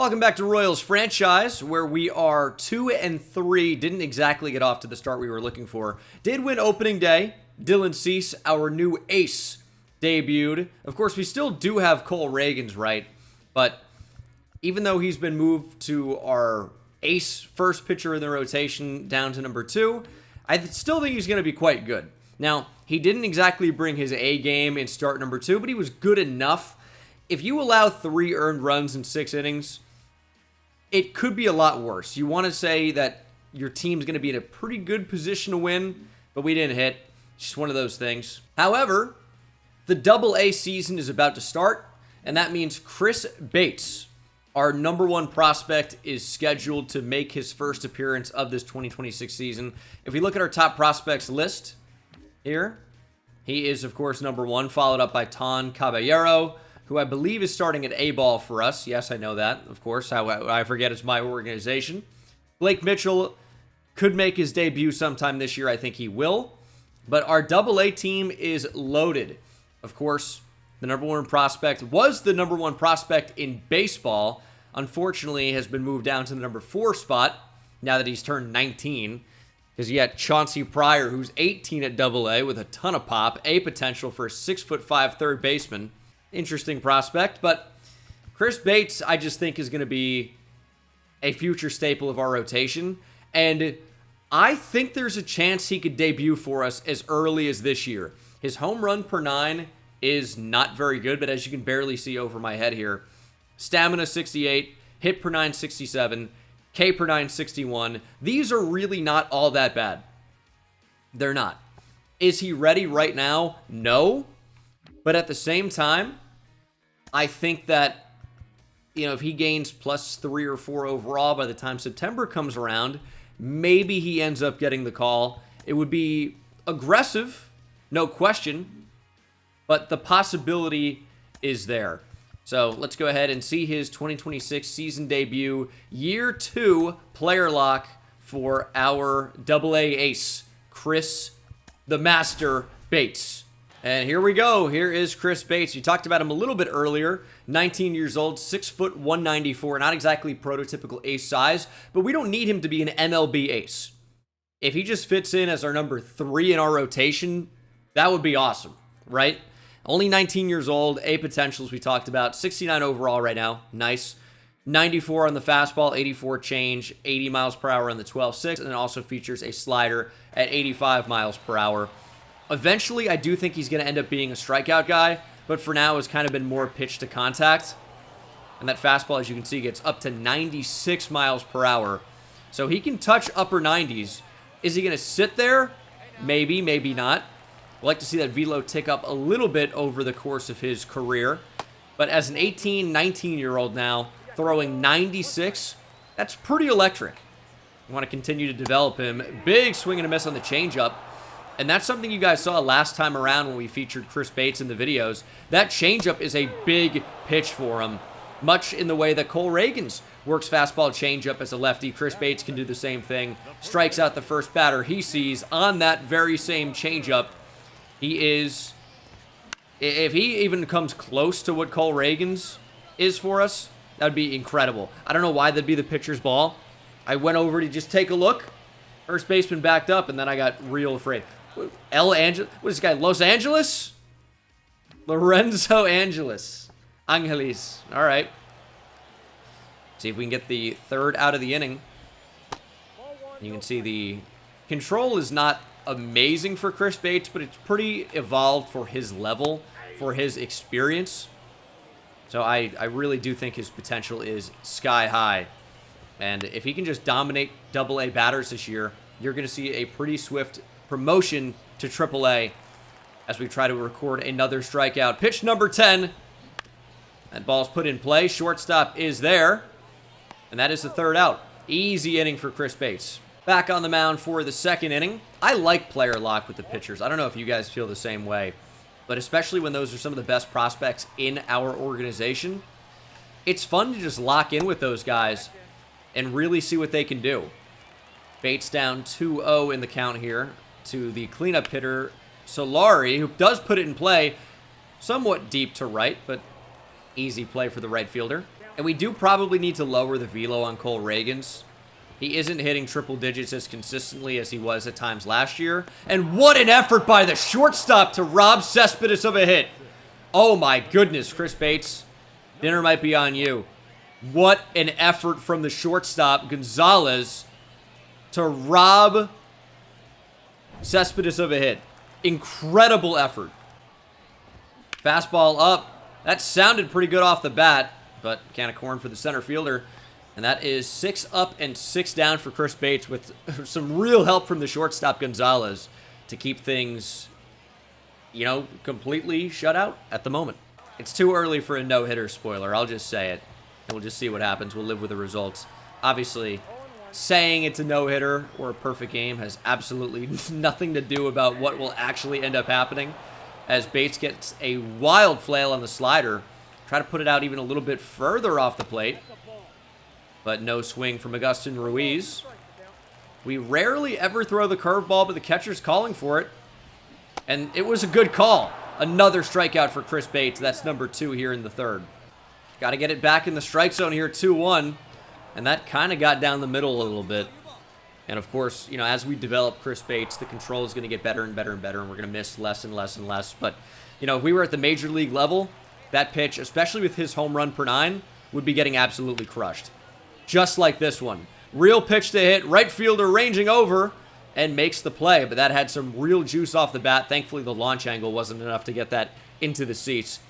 Welcome back to Royals Franchise, where we are 2-3. Didn't exactly get off to the start we were looking for. Did win opening day. Dylan Cease, our new ace, debuted. Of course, we still do have Cole Reagan's right, but even though he's been moved to our ace first pitcher in the rotation down to number 2, I still think he's going to be quite good. Now, he didn't exactly bring his A game in start number 2, but he was good enough. If you allow 3 earned runs in 6 innings, it could be a lot worse. You want to say that your team's going to be in a pretty good position to win, but we didn't hit. It's just one of those things. However, the Double-A season is about to start, and that means Chris Bates, our number 1 prospect, is scheduled to make his first appearance of this 2026 season. If we look at our top prospects list here, he is, of course, number 1, followed up by Ton Caballero, who I believe is starting at A-ball for us. Yes, I know that, of course. I forget it's my organization. Blake Mitchell could make his debut sometime this year. I think he will. But our Double-A team is loaded. Of course, the number 1 prospect was the number 1 prospect in baseball. Unfortunately, has been moved down to the number 4 spot now that he's turned 19. Because you got Chauncey Pryor, who's 18 at Double-A with a ton of pop. A potential for a 6'5" third baseman. Interesting prospect, but Chris Bates, I just think, is going to be a future staple of our rotation, and I think there's a chance he could debut for us as early as this year. His home run per 9 is not very good, but as you can barely see over my head here, stamina 68, hit per 9 67, K per 9 61. These are really not all that bad. They're not. Is he ready right now? No. But at the same time, I think that, if he gains plus 3 or 4 overall by the time September comes around, maybe he ends up getting the call. It would be aggressive, no question, but the possibility is there. So let's go ahead and see his 2026 season debut, year 2 player lock for our Double-A ace, Chris the Master Bates. And here we go. Here is Chris Bates. We talked about him a little bit earlier. 19 years old, 6 foot 194. Not exactly prototypical ace size, but we don't need him to be an MLB ace. If he just fits in as our number 3 in our rotation, that would be awesome, right? Only 19 years old, A potentials we talked about. 69 overall right now. Nice. 94 on the fastball, 84 change, 80 miles per hour on the 12.6, and it also features a slider at 85 miles per hour. Eventually, I do think he's going to end up being a strikeout guy, but for now, it's kind of been more pitch to contact. And that fastball, as you can see, gets up to 96 miles per hour. So he can touch upper 90s. Is he going to sit there? Maybe, maybe not. I'd like to see that velo tick up a little bit over the course of his career. But as an 18, 19-year-old now, throwing 96, that's pretty electric. You want to continue to develop him. Big swing and a miss on the changeup. And that's something you guys saw last time around when we featured Chris Bates in the videos. That changeup is a big pitch for him, much in the way that Cole Reagan's works fastball changeup as a lefty. Chris Bates can do the same thing. Strikes out the first batter he sees on that very same changeup. He is, if he even comes close to what Cole Reagan's is for us, that would be incredible. I don't know why that'd be the pitcher's ball. I went over to just take a look. First baseman backed up, and then I got real afraid. What is this guy, Los Angeles? Lorenzo Angeles. Angeles. All right. See if we can get the 3rd out of the inning. You can see the control is not amazing for Chris Bates, but it's pretty evolved for his level, for his experience. So I really do think his potential is sky high. And if he can just dominate Double-A batters this year, you're going to see a pretty swift promotion to Triple-A as we try to record another strikeout. Pitch number 10. That ball's put in play. Shortstop is there. And that is the 3rd out. Easy inning for Chris Bates. Back on the mound for the 2nd inning. I like player lock with the pitchers. I don't know if you guys feel the same way, but especially when those are some of the best prospects in our organization, it's fun to just lock in with those guys and really see what they can do. Bates down 2-0 in the count here to the cleanup hitter, Solari, who does put it in play somewhat deep to right, but easy play for the right fielder. And we do probably need to lower the velo on Cole Reagan's. He isn't hitting triple digits as consistently as he was at times last year. And what an effort by the shortstop to rob Cespedes of a hit. Oh my goodness, Chris Bates. Dinner might be on you. What an effort from the shortstop, Gonzalez, to rob Cespedes of a hit. Incredible effort. Fastball up. That sounded pretty good off the bat, but can of corn for the center fielder. And that is 6 up and 6 down for Chris Bates with some real help from the shortstop, Gonzalez, to keep things, you know, completely shut out at the moment. It's too early for a no-hitter spoiler. I'll just say it, and we'll just see what happens. We'll live with the results. Obviously, saying it's a no-hitter or a perfect game has absolutely nothing to do about what will actually end up happening. As Bates gets a wild flail on the slider, try to put it out even a little bit further off the plate. But no swing from Agustin Ruiz. We rarely ever throw the curveball, but the catcher's calling for it. And it was a good call. Another strikeout for Chris Bates. That's number 2 here in the third. Got to get it back in the strike zone here, 2-1. And that kind of got down the middle a little bit. And of course, you know, as we develop Chris Bates, the control is going to get better and better and better, and we're going to miss less and less and less. But, you know, if we were at the major league level, that pitch, especially with his home run per 9, would be getting absolutely crushed. Just like this one. Real pitch to hit, right fielder ranging over, and makes the play. But that had some real juice off the bat. Thankfully, the launch angle wasn't enough to get that into the seats.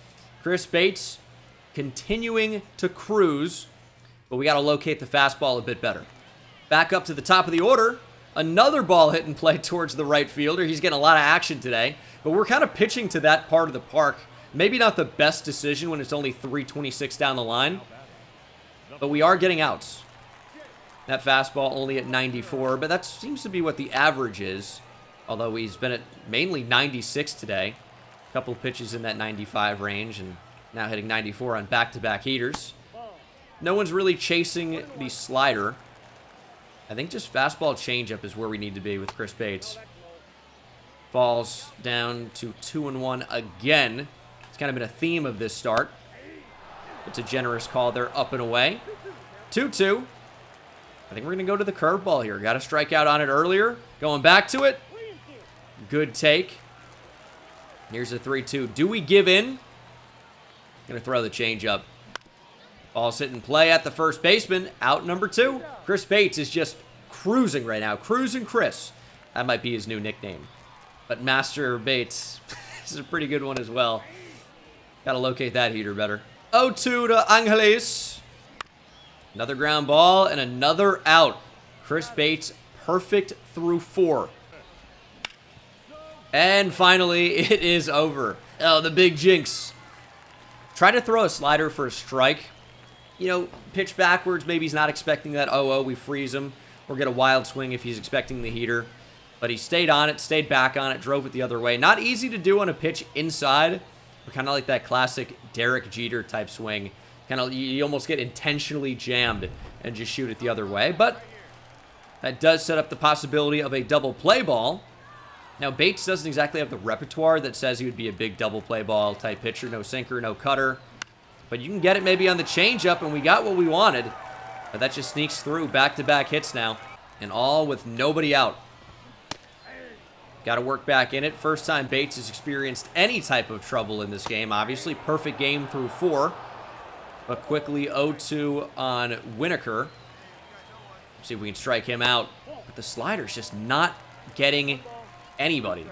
Chris Bates continuing to cruise, but we got to locate the fastball a bit better. Back up to the top of the order. Another ball hit and play towards the right fielder. He's getting a lot of action today, but we're kind of pitching to that part of the park. Maybe not the best decision when it's only 326 down the line, but we are getting outs. That fastball only at 94, but that seems to be what the average is, although he's been at mainly 96 today. A couple of pitches in that 95 range, and now hitting 94 on back-to-back heaters. No one's really chasing the slider. I think just fastball changeup is where we need to be with Chris Bates. Falls down to 2-1 again. It's kind of been a theme of this start. It's a generous call there, up and away. 2-2. I think we're going to go to the curveball here. Got a strikeout on it earlier. Going back to it. Good take. Here's a 3-2. Do we give in? Going to throw the changeup. Ball's hit and play at the first baseman. Out number 2. Chris Bates is just cruising right now. Cruising Chris. That might be his new nickname. But Master Bates, this is a pretty good one as well. Got to locate that heater better. 0-2 to Angeles. Another ground ball and another out. Chris Bates perfect through 4. And finally, it is over. Oh, the big jinx. Try to throw a slider for a strike. You know, pitch backwards. Maybe he's not expecting that 0-0. We freeze him. Or get a wild swing if he's expecting the heater. But he stayed on it, stayed back on it, drove it the other way. Not easy to do on a pitch inside. But kind of like that classic Derek Jeter type swing. Kind of, you almost get intentionally jammed and just shoot it the other way. But that does set up the possibility of a double play ball. Now, Bates doesn't exactly have the repertoire that says he would be a big double play ball type pitcher. No sinker, no cutter. But you can get it maybe on the changeup, and we got what we wanted. But that just sneaks through. Back-to-back hits now. And all with nobody out. Got to work back in it. First time Bates has experienced any type of trouble in this game. Obviously, perfect game through 4. But quickly 0-2 on Winokur. See if we can strike him out. But the slider's just not getting anybody.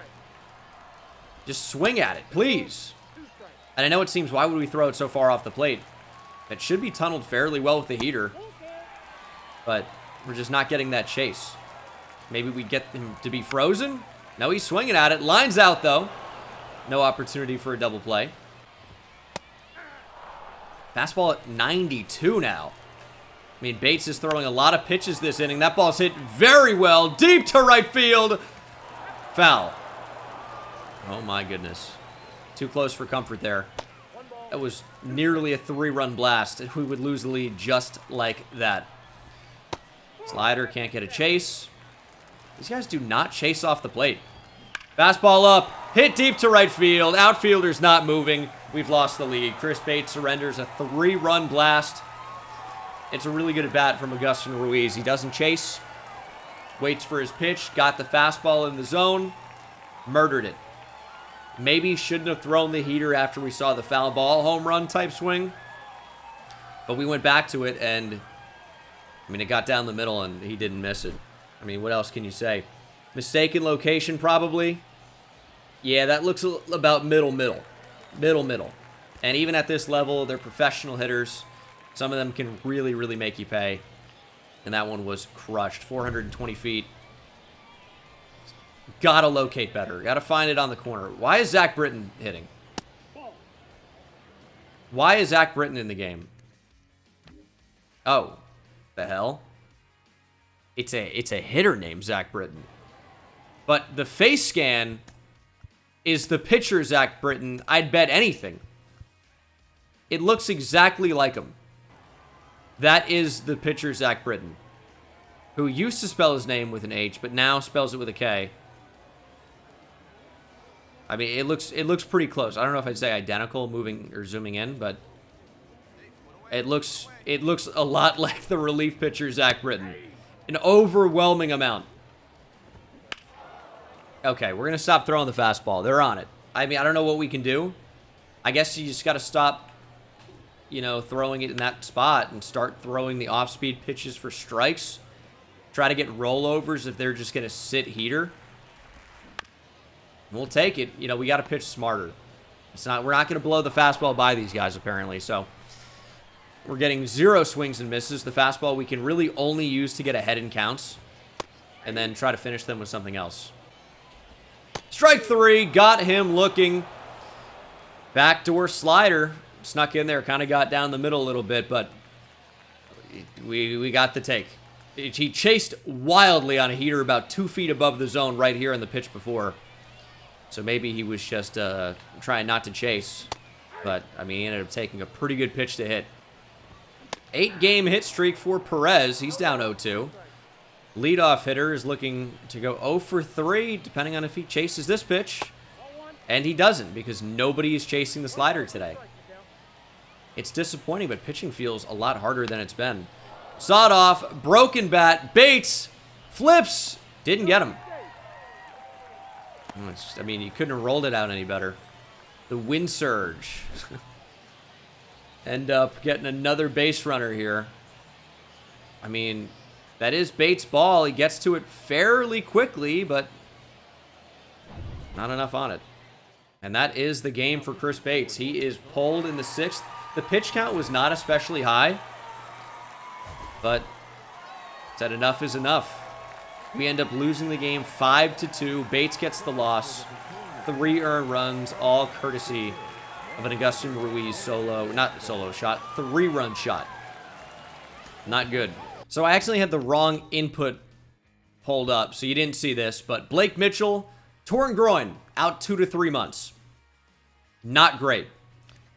Just swing at it, please. And I know it seems, why would we throw it so far off the plate? It should be tunneled fairly well with the heater. But we're just not getting that chase. Maybe we get him to be frozen? No, he's swinging at it. Lines out, though. No opportunity for a double play. Fastball at 92 now. I mean, Bates is throwing a lot of pitches this inning. That ball's hit very well. Deep to right field. Foul. Oh, my goodness. Too close for comfort there. That was nearly a 3-run blast, and we would lose the lead just like that. Slider can't get a chase. These guys do not chase off the plate. Fastball up. Hit deep to right field. Outfielder's not moving. We've lost the lead. Chris Bates surrenders a 3-run blast. It's a really good at bat from Augustin Ruiz. He doesn't chase, waits for his pitch, got the fastball in the zone, murdered it. Maybe shouldn't have thrown the heater after we saw the foul ball home run type swing. But we went back to it, and, I mean, it got down the middle, and he didn't miss it. I mean, what else can you say? Mistaken location, probably. Yeah, that looks about middle. And even at this level, they're professional hitters. Some of them can really, really make you pay. And that one was crushed. 420 feet. Gotta locate better. Gotta find it on the corner. Why is Zach Britton hitting? Why is Zach Britton in the game? Oh. The hell? It's a hitter named Zach Britton. But the face scan is the pitcher Zach Britton. I'd bet anything. It looks exactly like him. That is the pitcher Zach Britton, who used to spell his name with an H, but now spells it with a K. I mean, it looks pretty close. I don't know if I'd say identical moving or zooming in, but it looks a lot like the relief pitcher Zach Britton. An overwhelming amount. Okay, we're going to stop throwing the fastball. They're on it. I mean, I don't know what we can do. I guess you just got to stop, you know, throwing it in that spot and start throwing the off-speed pitches for strikes. Try to get rollovers if they're just going to sit heater. We'll take it. You know, we got to pitch smarter. We're not going to blow the fastball by these guys, apparently. So we're getting 0 swings and misses. The fastball we can really only use to get ahead in counts and then try to finish them with something else. Strike 3. Got him looking. Backdoor slider. Snuck in there. Kind of got down the middle a little bit, but we got the take. He chased wildly on a heater about 2 feet above the zone right here in the pitch before. So maybe he was just trying not to chase. But, I mean, he ended up taking a pretty good pitch to hit. 8-game hit streak for Perez. He's down 0-2. Leadoff hitter is looking to go 0 for 3, depending on if he chases this pitch. And he doesn't, because nobody is chasing the slider today. It's disappointing, but pitching feels a lot harder than it's been. Sawed off, broken bat, Bates, flips, didn't get him. I mean, you couldn't have rolled it out any better. The wind surge. End up getting another base runner here. I mean, that is Bates' ball. He gets to it fairly quickly, but not enough on it. And that is the game for Chris Bates. He is pulled in the 6th. The pitch count was not especially high, but said enough is enough. We end up losing the game 5-2. Bates gets the loss. 3 earned runs, all courtesy of an Augustin Ruiz not solo shot, 3-run shot. Not good. So I actually had the wrong input pulled up, so you didn't see this, but Blake Mitchell, torn groin, out 2 to 3 months. Not great.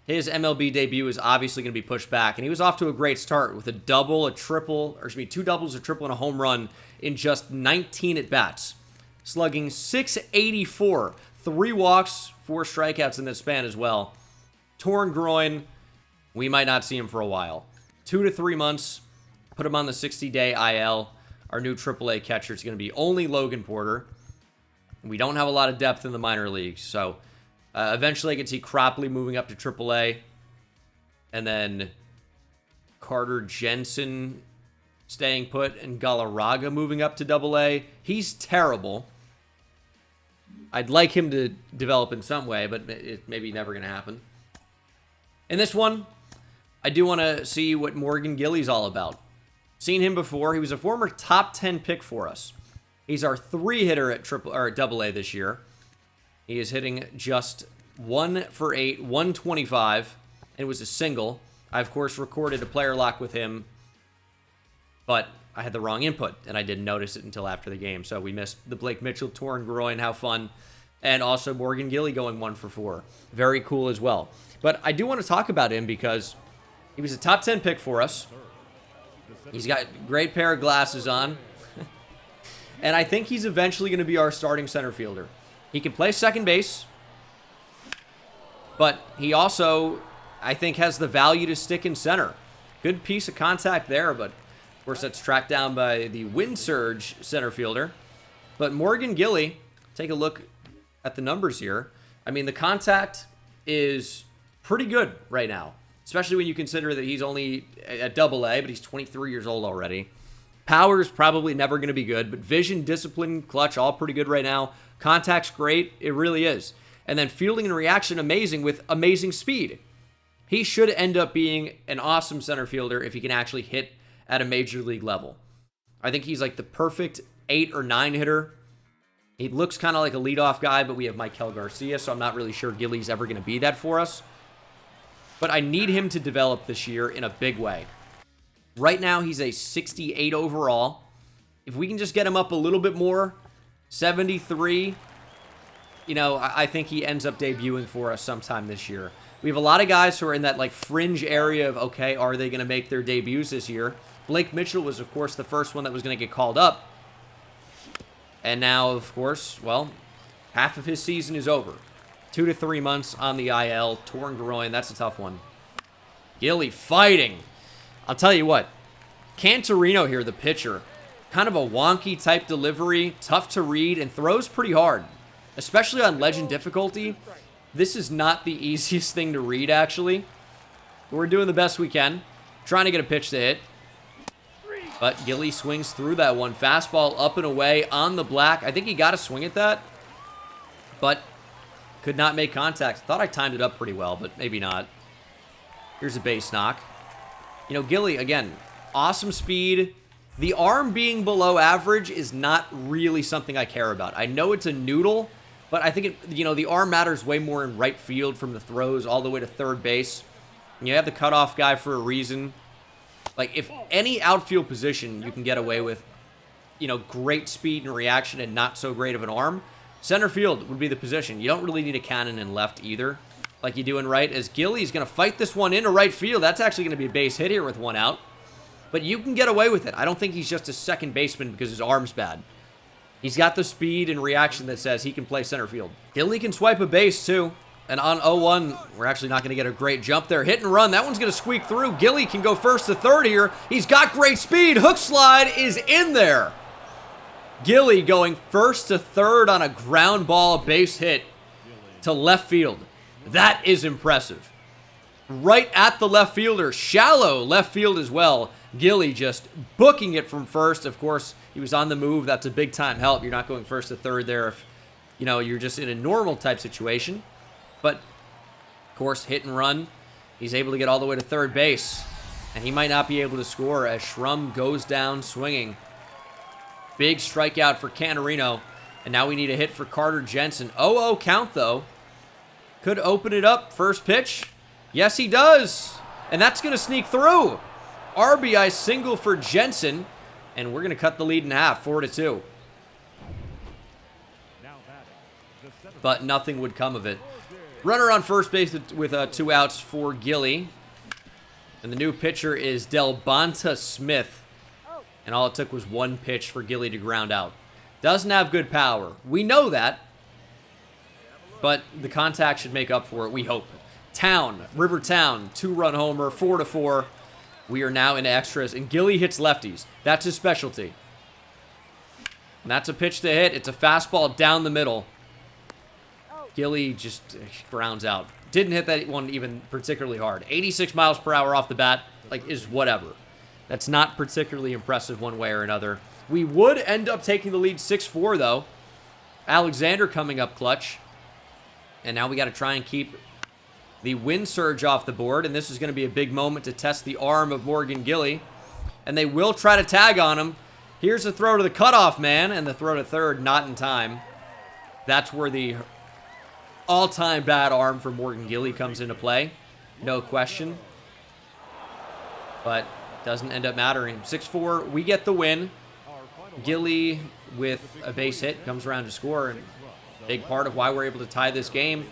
His MLB debut is obviously going to be pushed back, and he was off to a great start with a double, a triple, or excuse me, 2 doubles, a triple, and a home run in just 19 at-bats. Slugging .684, 3 walks, 4 strikeouts in this span as well. Torn groin, we might not see him for a while. 2 to 3 months, put him on the 60-day IL. Our new AAA catcher is going to be only Logan Porter. We don't have a lot of depth in the minor leagues, so eventually I can see Cropley moving up to AAA. And then Carter Jensen staying put and Galarraga moving up to AA. He's terrible. I'd like him to develop in some way, but it maybe never going to happen. In this one, I do want to see what Morgan Gilly's all about. Seen him before. He was a former top 10 pick for us. He's our 3 hitter at AA this year. He is hitting just 1 for 8, 125, and it was a single. I, of course, recorded a player lock with him, but I had the wrong input, and I didn't notice it until after the game. So we missed the Blake Mitchell torn groin. How fun. And also Morgan Gilly going 1 for 4. Very cool as well. But I do want to talk about him because he was a top 10 pick for us. He's got a great pair of glasses on. And I think he's eventually going to be our starting center fielder. He can play second base, but he also, I think, has the value to stick in center. Good piece of contact there, but of course that's tracked down by the wind surge center fielder. But Morgan Gilly, take a look at the numbers here. I mean, the contact is pretty good right now, especially when you consider that he's only at AA, but he's 23 years old already. Power's probably never going to be good, but vision, discipline, clutch, all pretty good right now. Contact's great. It really is. And then fielding and reaction, amazing with amazing speed. He should end up being an awesome center fielder if he can actually hit at a major league level. I think he's like the perfect 8 or 9 hitter. He looks kind of like a leadoff guy, but we have Michael Garcia, so I'm not really sure Gilly's ever going to be that for us. But I need him to develop this year in a big way. Right now, he's a 68 overall. If we can just get him up a little bit more, 73, you know, I think he ends up debuting for us sometime this year. We have a lot of guys who are in that, like, fringe area of, okay, are they going to make their debuts this year? Blake Mitchell was, of course, the first one that was going to get called up. And now, of course, well, half of his season is over. 2 to 3 months on the IL. Torn groin, that's a tough one. Gilly fighting. I'll tell you what, Cantorino here, the pitcher, kind of a wonky type delivery, tough to read, and throws pretty hard, especially on legend difficulty. This is not the easiest thing to read, actually. We're doing the best we can, trying to get a pitch to hit. But Gilly swings through that one. Fastball up and away on the black. I think he got a swing at that, but could not make contact. Thought I timed it up pretty well, but maybe not. Here's a base knock. You know, Gilly, again, awesome speed. The arm being below average is not really something I care about. I know it's a noodle, but I think, the arm matters way more in right field from the throws all the way to third base. And you have the cutoff guy for a reason. Like, if any outfield position you can get away with, great speed and reaction and not so great of an arm, center field would be the position. You don't really need a cannon in left either, like you do in right, as Gilly's going to fight this one into right field. That's actually going to be a base hit here with one out. But you can get away with it. I don't think he's just a second baseman because his arm's bad. He's got the speed and reaction that says he can play center field. Gilly can swipe a base, too. And on 0-1, we're actually not going to get a great jump there. Hit and run. That one's going to squeak through. Gilly can go first to third here. He's got great speed. Hook slide is in there. Gilly going first to third on a ground ball base hit to left field. That is impressive. Right at the left fielder. Shallow left field as well. Gilly just booking it from first. Of course, he was on the move. That's a big-time help. You're not going first to third there if, you're just in a normal type situation. But, of course, hit and run. He's able to get all the way to third base. And he might not be able to score as Schrum goes down swinging. Big strikeout for Cantorino. And now we need a hit for Carter Jensen. 0-0 count, though. Could open it up. First pitch. Yes, he does. And that's going to sneak through. RBI single for Jensen. And we're going to cut the lead in half, 4-2. But nothing would come of it. Runner on first base with 2 outs for Gilly. And the new pitcher is Delbonta Smith. And all it took was 1 pitch for Gilly to ground out. Doesn't have good power. We know that. But the contact should make up for it, we hope. Town, River Town, 2-run homer, 4-4. We are now in extras, and Gilly hits lefties. That's his specialty. And that's a pitch to hit. It's a fastball down the middle. Gilly just grounds out. Didn't hit that one even particularly hard. 86 miles per hour off the bat, is whatever. That's not particularly impressive one way or another. We would end up taking the lead 6-4, though. Alexander coming up clutch. And now we got to try and keep the wind surge off the board. And this is going to be a big moment to test the arm of Morgan Gilly. And they will try to tag on him. Here's a throw to the cutoff man. And the throw to third, not in time. That's where the all-time bad arm for Morgan Gilly comes into play. No question. But doesn't end up mattering. 6-4, we get the win. Gilly with a base hit comes around to score. And big part of why we're able to tie this game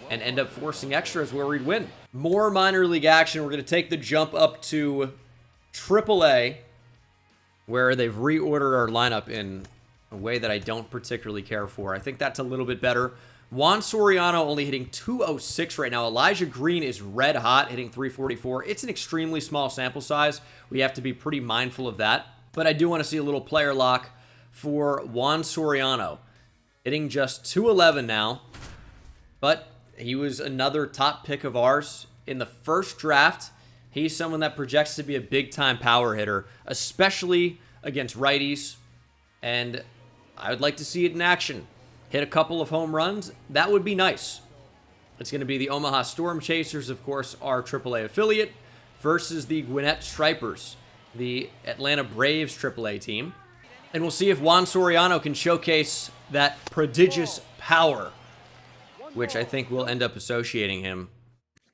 and end up forcing extras where we'd win. More minor league action. We're going to take the jump up to AAA, where they've reordered our lineup in a way that I don't particularly care for. I think that's a little bit better. Juan Soriano only hitting 206 right now. Elijah Green is red hot, hitting 344. It's an extremely small sample size. We have to be pretty mindful of that. But I do want to see a little player lock for Juan Soriano. Hitting just 211 now. But he was another top pick of ours in the first draft. He's someone that projects to be a big-time power hitter, especially against righties. And I would like to see it in action. Hit a couple of home runs. That would be nice. It's going to be the Omaha Storm Chasers, of course, our AAA affiliate, versus the Gwinnett Stripers, the Atlanta Braves AAA team. And we'll see if Juan Soriano can showcase that prodigious power, which I think will end up associating him.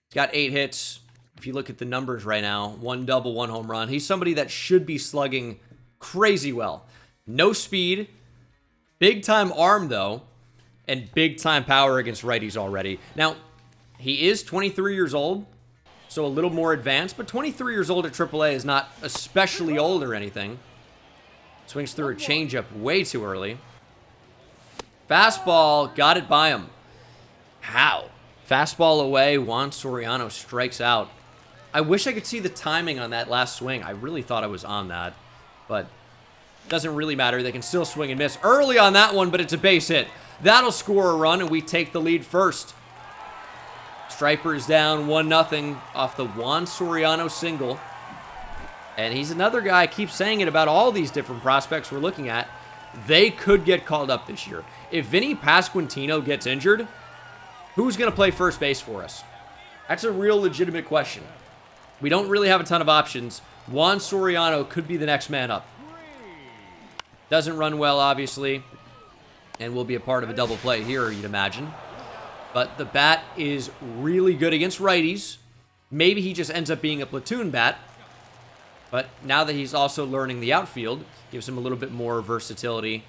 He's got 8 hits. If you look at the numbers right now, 1 double, 1 home run. He's somebody that should be slugging crazy well. No speed, big-time arm, though, and big-time power against righties already. Now, he is 23 years old, so a little more advanced, but 23 years old at AAA is not especially old or anything. Swings through a changeup way too early. Fastball, got it by him. How? Fastball away, Juan Soriano strikes out. I wish I could see the timing on that last swing. I really thought I was on that, but doesn't really matter. They can still swing and miss early on that one, but it's a base hit. That'll score a run, and we take the lead first. Stripers down 1-0 off the Juan Soriano single. And he's another guy, I keep saying it about all these different prospects we're looking at. They could get called up this year. If Vinny Pasquantino gets injured, who's going to play first base for us? That's a real legitimate question. We don't really have a ton of options. Juan Soriano could be the next man up. Doesn't run well, obviously, and will be a part of a double play here, you'd imagine. But the bat is really good against righties. Maybe he just ends up being a platoon bat. But now that he's also learning the outfield, gives him a little bit more versatility.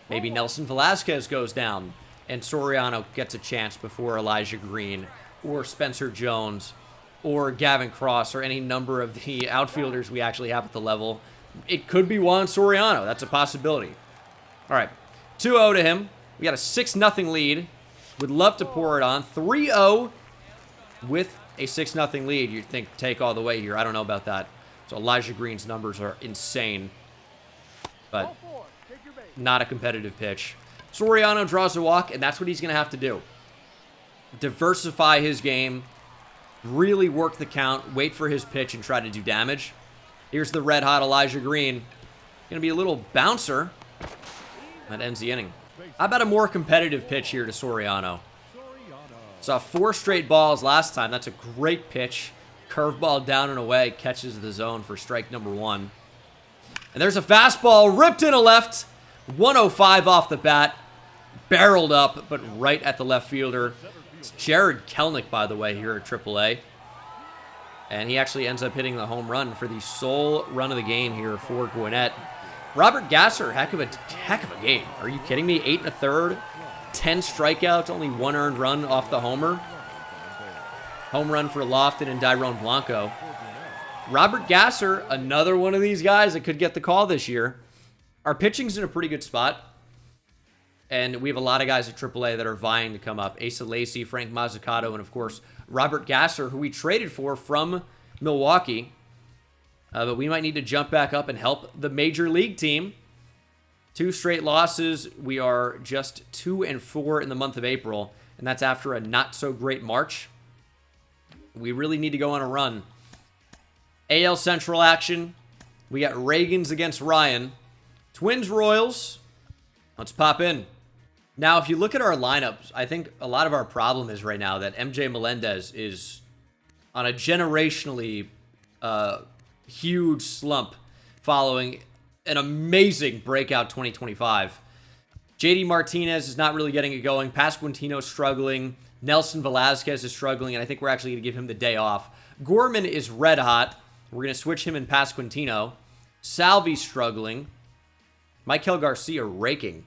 Maybe Nelson Velasquez goes down, and Soriano gets a chance before Elijah Green, or Spencer Jones, or Gavin Cross, or any number of the outfielders we actually have at the level. It could be Juan Soriano. That's a possibility. All right, 2-0 to him. We got a 6-0 lead. Would love to pour it on. 3-0 with a 6-0 lead. You'd think take all the way here. I don't know about that. So Elijah Green's numbers are insane, but not a competitive pitch. Soriano draws a walk, and that's what he's going to have to do. Diversify his game, really work the count, wait for his pitch, and try to do damage. Here's the red-hot Elijah Green. Going to be a little bouncer. That ends the inning. How about a more competitive pitch here to Soriano? Saw 4 straight balls last time. That's a great pitch. Curveball down and away, catches the zone for strike number 1. And there's a fastball ripped in a left. 105 off the bat. Barreled up, but right at the left fielder. It's Jared Kelnick, by the way, here at AAA. And he actually ends up hitting the home run for the sole run of the game here for Gwinnett. Robert Gasser, heck of a game. Are you kidding me? 8 1/3, 10 strikeouts, only 1 earned run off the homer. Home run for Lofton and Dyrone Blanco. Robert Gasser, another one of these guys that could get the call this year. Our pitching's in a pretty good spot. And we have a lot of guys at AAA that are vying to come up. Asa Lacy, Frank Mazzucato, and of course, Robert Gasser, who we traded for from Milwaukee. But we might need to jump back up and help the major league team. 2 straight losses. We are just 2-4 in the month of April. And that's after a not-so-great March. We really need to go on a run. AL Central action. We got Reagan's against Ryan. Twins Royals. Let's pop in. Now, if you look at our lineups, I think a lot of our problem is right now that MJ Melendez is on a generationally huge slump following an amazing breakout 2025. JD Martinez is not really getting it going. Pasquantino struggling. Nelson Velasquez is struggling, and I think we're actually going to give him the day off. Gorman is red hot. We're going to switch him and Pasquantino. Salvi's struggling. Michael Garcia raking.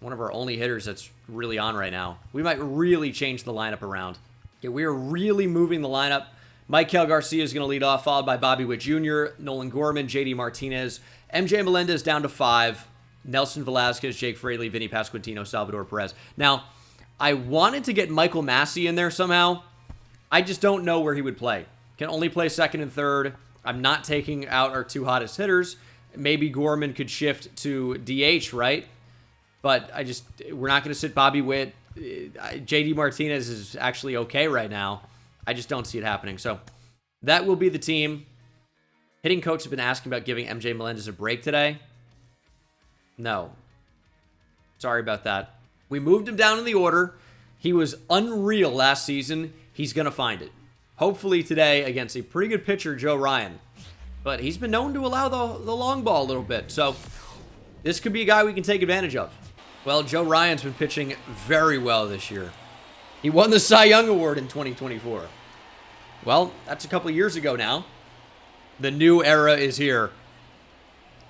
One of our only hitters that's really on right now. We might really change the lineup around. Okay, we are really moving the lineup. Michael Garcia is going to lead off, followed by Bobby Witt Jr., Nolan Gorman, JD Martinez, MJ Melendez down to 5, Nelson Velasquez, Jake Fraley, Vinny Pasquantino, Salvador Perez. Now, I wanted to get Michael Massey in there somehow. I just don't know where he would play. Can only play second and third. I'm not taking out our 2 hottest hitters. Maybe Gorman could shift to DH, right? But we're not going to sit Bobby Witt. JD Martinez is actually okay right now. I just don't see it happening. So that will be the team. Hitting coach has been asking about giving MJ Melendez a break today. No. Sorry about that. We moved him down in the order. He was unreal last season. He's going to find it. Hopefully today against a pretty good pitcher, Joe Ryan. But he's been known to allow the long ball a little bit. So this could be a guy we can take advantage of. Well, Joe Ryan's been pitching very well this year. He won the Cy Young Award in 2024. Well, that's a couple of years ago now. The new era is here.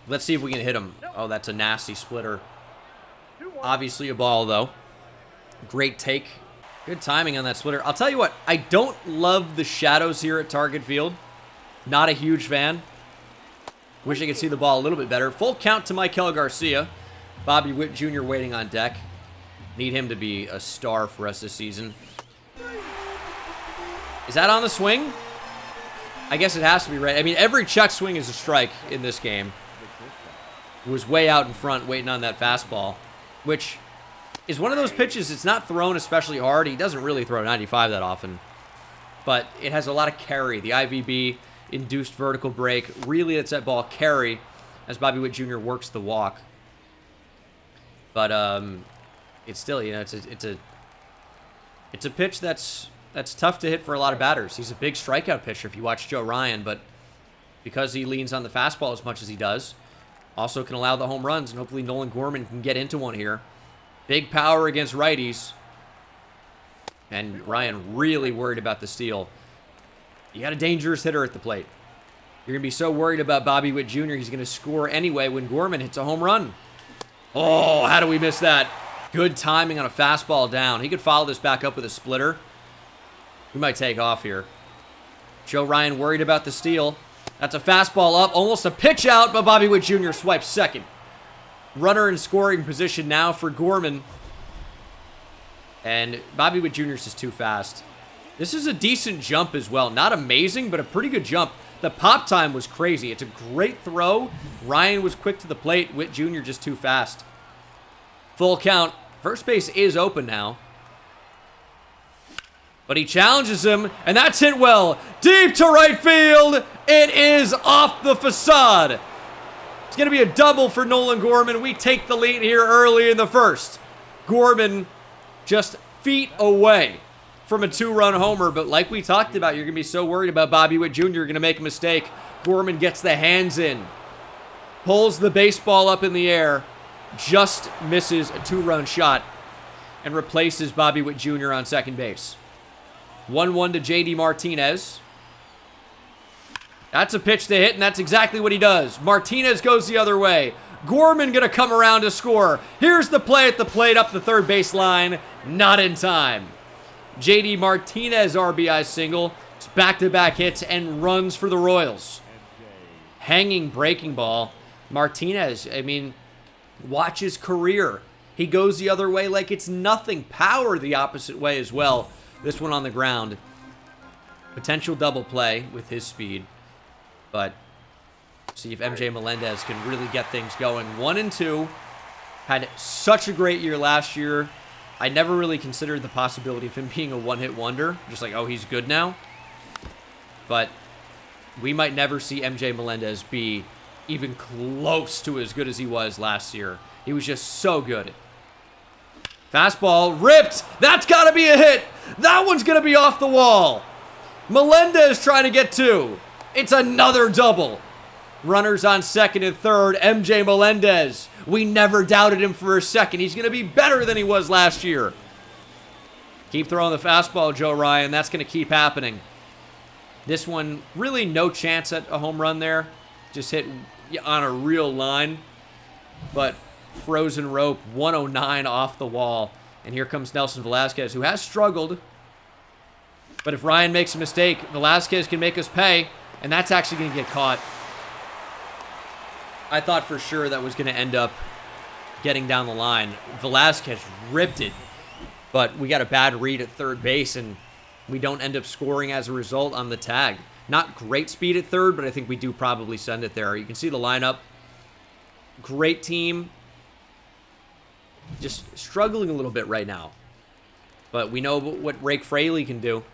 Let's see if we can hit him. Oh, that's a nasty splitter. Obviously a ball, though. Great take. Good timing on that splitter. I'll tell you what, I don't love the shadows here at Target Field. Not a huge fan. Wish I could see the ball a little bit better. Full count to Michael Garcia. Bobby Witt Jr. waiting on deck. Need him to be a star for us this season. Is that on the swing? I guess it has to be right. I mean, every check swing is a strike in this game. He was way out in front waiting on that fastball, which is one of those pitches. It's not thrown especially hard. He doesn't really throw 95 that often, but it has a lot of carry. The IVB induced vertical break really lets that ball carry as Bobby Witt Jr. works the walk. But it's still, you know, it's a pitch that's tough to hit for a lot of batters. He's a big strikeout pitcher if you watch Joe Ryan, but because he leans on the fastball as much as he does, also can allow the home runs, and hopefully Nolan Gorman can get into one here. Big power against righties. And Ryan really worried about the steal. You got a dangerous hitter at the plate. You're going to be so worried about Bobby Witt Jr. He's going to score anyway when Gorman hits a home run. Oh, how do we miss that? Good timing on a fastball down. He could follow this back up with a splitter. We might take off here. Joe Ryan worried about the steal. That's a fastball up, almost a pitch out, but Bobby Witt Jr. swipes second. Runner in scoring position now for Gorman. And Bobby Witt Jr. is just too fast. This is a decent jump as well. Not amazing, but a pretty good jump. The pop time was crazy. It's a great throw. Ryan was quick to the plate. Witt Jr. just too fast. Full count. First base is open now. But he challenges him, and that's hit well. Deep to right field. It is off the facade. It's going to be a double for Nolan Gorman. We take the lead here early in the first. Gorman just feet away from a 2-run homer, but like we talked about, you're going to be so worried about Bobby Witt Jr., you're going to make a mistake. Gorman gets the hands in, pulls the baseball up in the air, just misses a 2-run shot, and replaces Bobby Witt Jr. on second base. 1-1 to JD Martinez. That's a pitch to hit, and that's exactly what he does. Martinez goes the other way. Gorman going to come around to score. Here's the play at the plate up the third base line. Not in time. JD Martinez RBI single. It's back-to-back hits and runs for the Royals. Hanging breaking ball. Martinez, I mean, watch his career. He goes the other way like it's nothing. Power the opposite way as well. This one on the ground. Potential double play with his speed. But see if MJ Melendez can really get things going. 1-2. Had such a great year last year. I never really considered the possibility of him being a one-hit wonder. Just like, oh, he's good now. But we might never see MJ Melendez be even close to as good as he was last year. He was just so good. Fastball ripped. That's got to be a hit. That one's going to be off the wall. Melendez trying to get 2. It's another double. Runners on second and third. MJ Melendez. We never doubted him for a second. He's going to be better than he was last year. Keep throwing the fastball, Joe Ryan. That's going to keep happening. This one, really no chance at a home run there. Just hit on a real line. But frozen rope, 109 off the wall. And here comes Nelson Velasquez, who has struggled. But if Ryan makes a mistake, Velasquez can make us pay. And that's actually going to get caught. I thought for sure that was going to end up getting down the line. Velasquez ripped it. but we got a bad read at third base, and we don't end up scoring as a result on the tag. Not great speed at third, but I think we do probably send it there. You can see the lineup. Great team. Just struggling a little bit right now. But we know what Rake Fraley can do.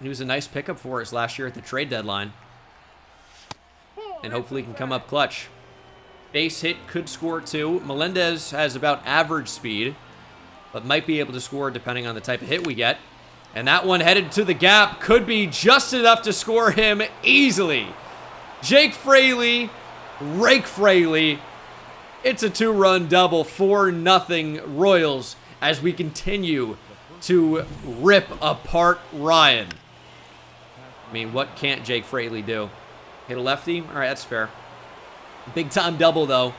He was a nice pickup for us last year at the trade deadline. And hopefully he can come up clutch. Base hit, could score too. Melendez has about average speed, but might be able to score depending on the type of hit we get. And that one headed to the gap. Could be just enough to score him easily. Jake Fraley, Rake Fraley. It's a 2-run double, 4-0 Royals as we continue to rip apart Ryan. I mean, what can't Jake Fraley do? Hit a lefty? All right, that's fair. Big time double, though.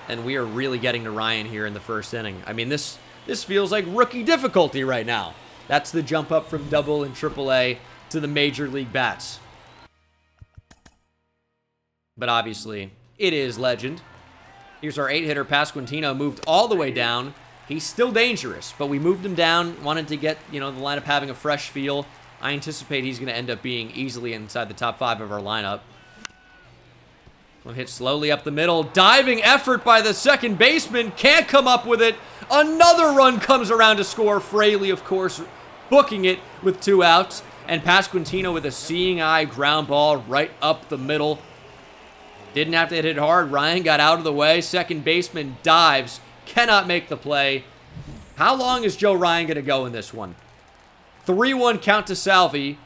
And we are really getting to Ryan here in the first inning. I mean, this feels like rookie difficulty right now. That's the jump up from double and triple A to the major league bats. But obviously, it is legend. Here's our 8-hitter. Pasquantino moved all the way down. He's still dangerous, but we moved him down. Wanted to get, the lineup having a fresh feel. I anticipate he's going to end up being easily inside the top 5 of our lineup. One hit slowly up the middle. Diving effort by the second baseman. Can't come up with it. Another run comes around to score. Fraley, of course, booking it with 2 outs. And Pasquantino with a seeing eye ground ball right up the middle. Didn't have to hit it hard. Ryan got out of the way. Second baseman dives. Cannot make the play. How long is Joe Ryan going to go in this one? 3-1 count to Salvi.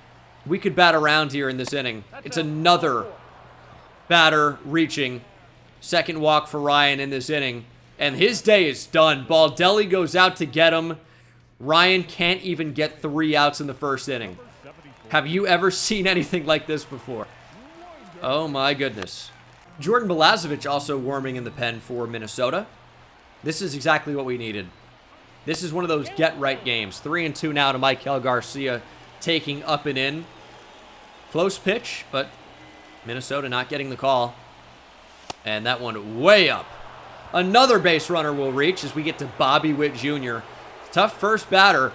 We could bat around here in this inning. It's another batter reaching. Second walk for Ryan in this inning. And his day is done. Baldelli goes out to get him. Ryan can't even get 3 outs in the first inning. Have you ever seen anything like this before? Oh my goodness. Jordan Balazovic also warming in the pen for Minnesota. This is exactly what we needed. This is one of those get-right games. 3-2 now to Michael Garcia taking up and in. Close pitch, but Minnesota not getting the call. And that one way up. Another base runner will reach as we get to Bobby Witt Jr. Tough first batter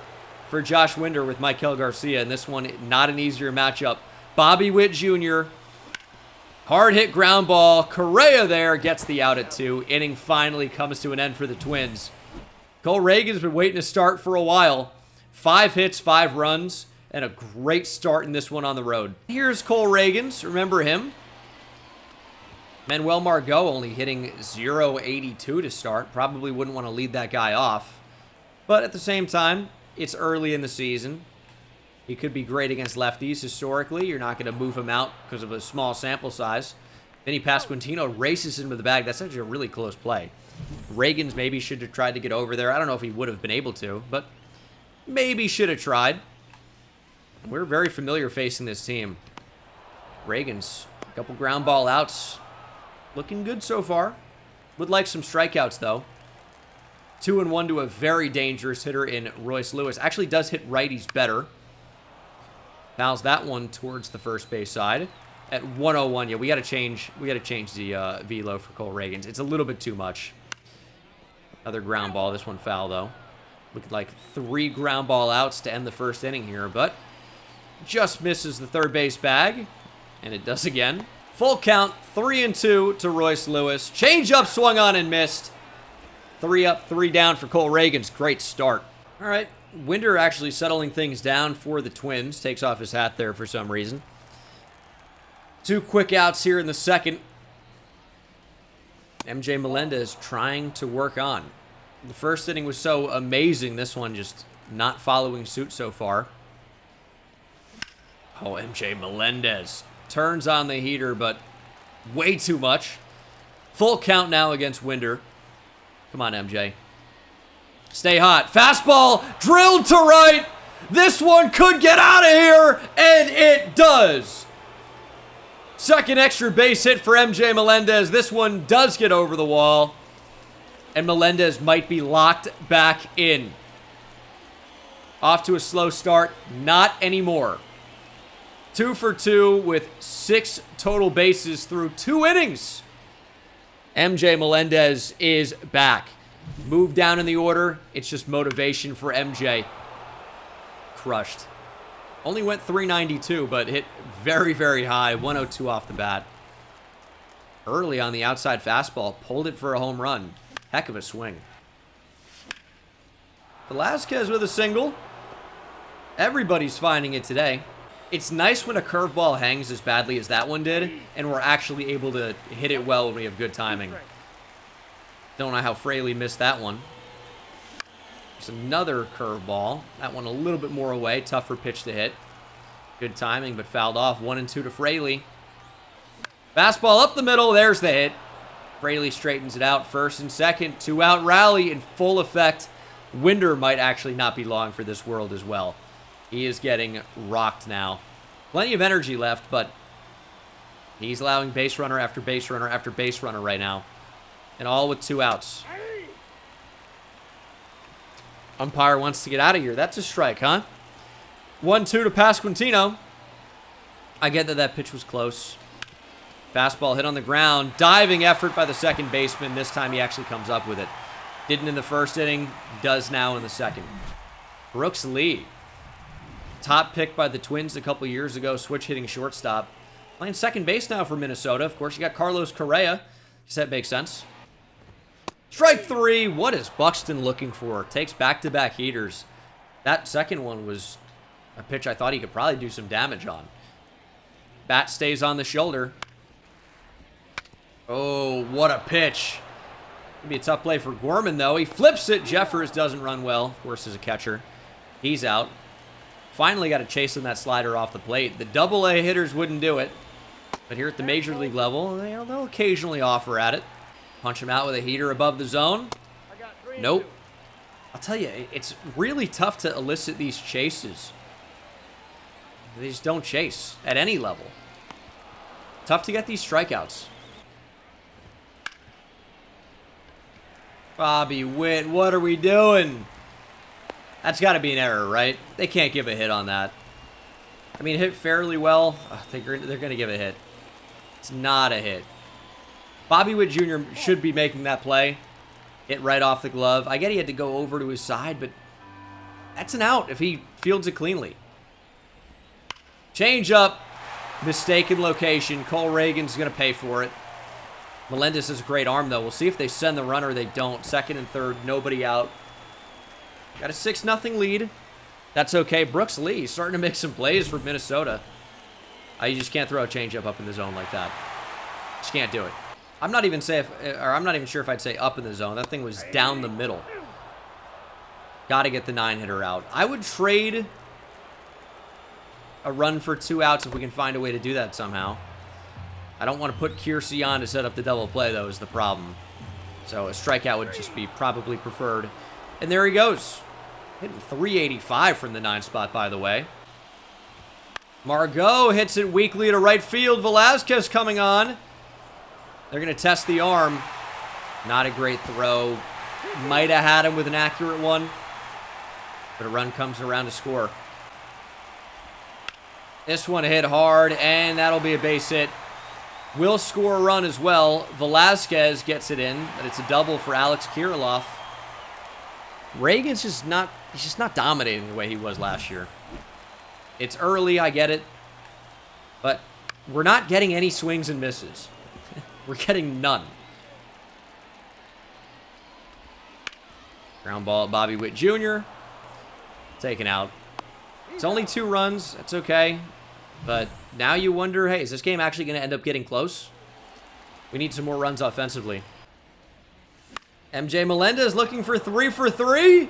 for Josh Winder with Michael Garcia. And this one, not an easier matchup. Bobby Witt Jr. Hard hit ground ball. Correa there gets the out at 2. Inning finally comes to an end for the Twins. Cole Reagan's been waiting to start for a while. 5 hits, 5 runs, and a great start in this one on the road. Here's Cole Reagan's. Remember him? Manuel Margot only hitting .082 to start. Probably wouldn't want to lead that guy off. But at the same time, it's early in the season. He could be great against lefties historically. You're not going to move him out because of a small sample size. Vinny Pasquantino races into the bag. That's actually a really close play. Reagan's maybe should have tried to get over there. I don't know if he would have been able to, but maybe should have tried. We're very familiar facing this team. Reagan's a couple ground ball outs. Looking good so far. Would like some strikeouts, though. 2-1 to a very dangerous hitter in Royce Lewis. Actually does hit righties better. Fouls that one towards the first base side. At 101, yeah, we got to change the velo for Cole Reagan's. It's a little bit too much. Another ground ball. This one foul, though. Looking like 3 ground ball outs to end the first inning here, but just misses the third base bag, and it does again. Full count, 3-2 to Royce Lewis. Change up swung on and missed. 3 up, 3 down for Cole Reagan's. Great start. All right, Winder actually settling things down for the Twins. Takes off his hat there for some reason. 2 quick outs here in the second. MJ Melendez trying to work on. The first inning was so amazing. This one just not following suit so far. Oh, MJ Melendez turns on the heater, but way too much. Full count now against Winder. Come on, MJ. Stay hot. Fastball drilled to right. This one could get out of here, and it does. Second extra base hit for MJ Melendez. This one does get over the wall, and Melendez might be locked back in. Off to a slow start. Not anymore. 2 for 2 with 6 total bases through 2 innings. MJ Melendez is back. move down in the order. It's just motivation for MJ. Crushed. Only went 392, but hit very, very high. 102 off the bat. Early on the outside fastball. Pulled it for a home run. Heck of a swing. Velazquez with a single. Everybody's finding it today. It's nice when a curveball hangs as badly as that one did, and we're actually able to hit it well when we have good timing. Don't know how Fraley missed that one. There's another curveball. That one a little bit more away. Tougher pitch to hit. Good timing, but fouled off. 1-2 to Fraley. Fastball up the middle. There's the hit. Fraley straightens it out. First and second. 2-out rally in full effect. Winder might actually not be long for this world as well. He is getting rocked now. Plenty of energy left, but he's allowing base runner after base runner after base runner right now. And all with 2 outs. Umpire wants to get out of here. That's a strike, huh? 1-2 to Pasquantino. I get that pitch was close. Fastball hit on the ground. Diving effort by the second baseman. This time he actually comes up with it. Didn't in the first inning. Does now in the second. Brooks Lee. Top pick by the Twins a couple years ago. Switch hitting shortstop. Playing second base now for Minnesota. Of course, you got Carlos Correa. Does that make sense? Strike 3. What is Buxton looking for? Takes back-to-back heaters. That second one was a pitch I thought he could probably do some damage on. Bat stays on the shoulder. Oh, what a pitch. It'd be a tough play for Gorman, though. He flips it. Jeffers doesn't run well, of course, as a catcher. He's out. Finally got a chase on that slider off the plate. The double-A hitters wouldn't do it. But here at the major league level, they'll occasionally offer at it. Punch him out with a heater above the zone. Nope. I'll tell you, it's really tough to elicit these chases. They just don't chase at any level. Tough to get these strikeouts. Bobby Witt, what are we doing? That's got to be an error, right? They can't give a hit on that. I mean, hit fairly well. They're going to give a hit. It's not a hit. Bobby Witt Jr. should be making that play. Hit right off the glove. I get he had to go over to his side, but that's an out if he fields it cleanly. Change up. Mistaken location. Cole Reagan's going to pay for it. Melendez has a great arm, though. We'll see if they send the runner or they don't. Second and third, nobody out. Got a 6-0 lead. That's okay. Brooks Lee starting to make some plays for Minnesota. You just can't throw a changeup up in the zone like that. Just can't do it. I'm not even sure if I'd say up in the zone. That thing was down the middle. Got to get the 9-hitter out. I would trade a run for 2 outs if we can find a way to do that somehow. I don't want to put Kiersey on to set up the double play, though, is the problem. So a strikeout would just be probably preferred. And there he goes. Hitting 385 from the 9 spot, by the way. Margot hits it weakly to right field. Velazquez coming on. They're going to test the arm. Not a great throw. Might have had him with an accurate one. But a run comes around to score. This one hit hard, and that'll be a base hit. Will score a run as well. Velazquez gets it in, but it's a double for Alex Kirilloff. Reagan's just not dominating the way he was last year. It's early, I get it. But we're not getting any swings and misses. We're getting none. Ground ball at Bobby Witt Jr. Taken out. It's only 2 runs. That's okay. But now you wonder, hey, is this game actually going to end up getting close? We need some more runs offensively. MJ Melendez looking for 3 for 3.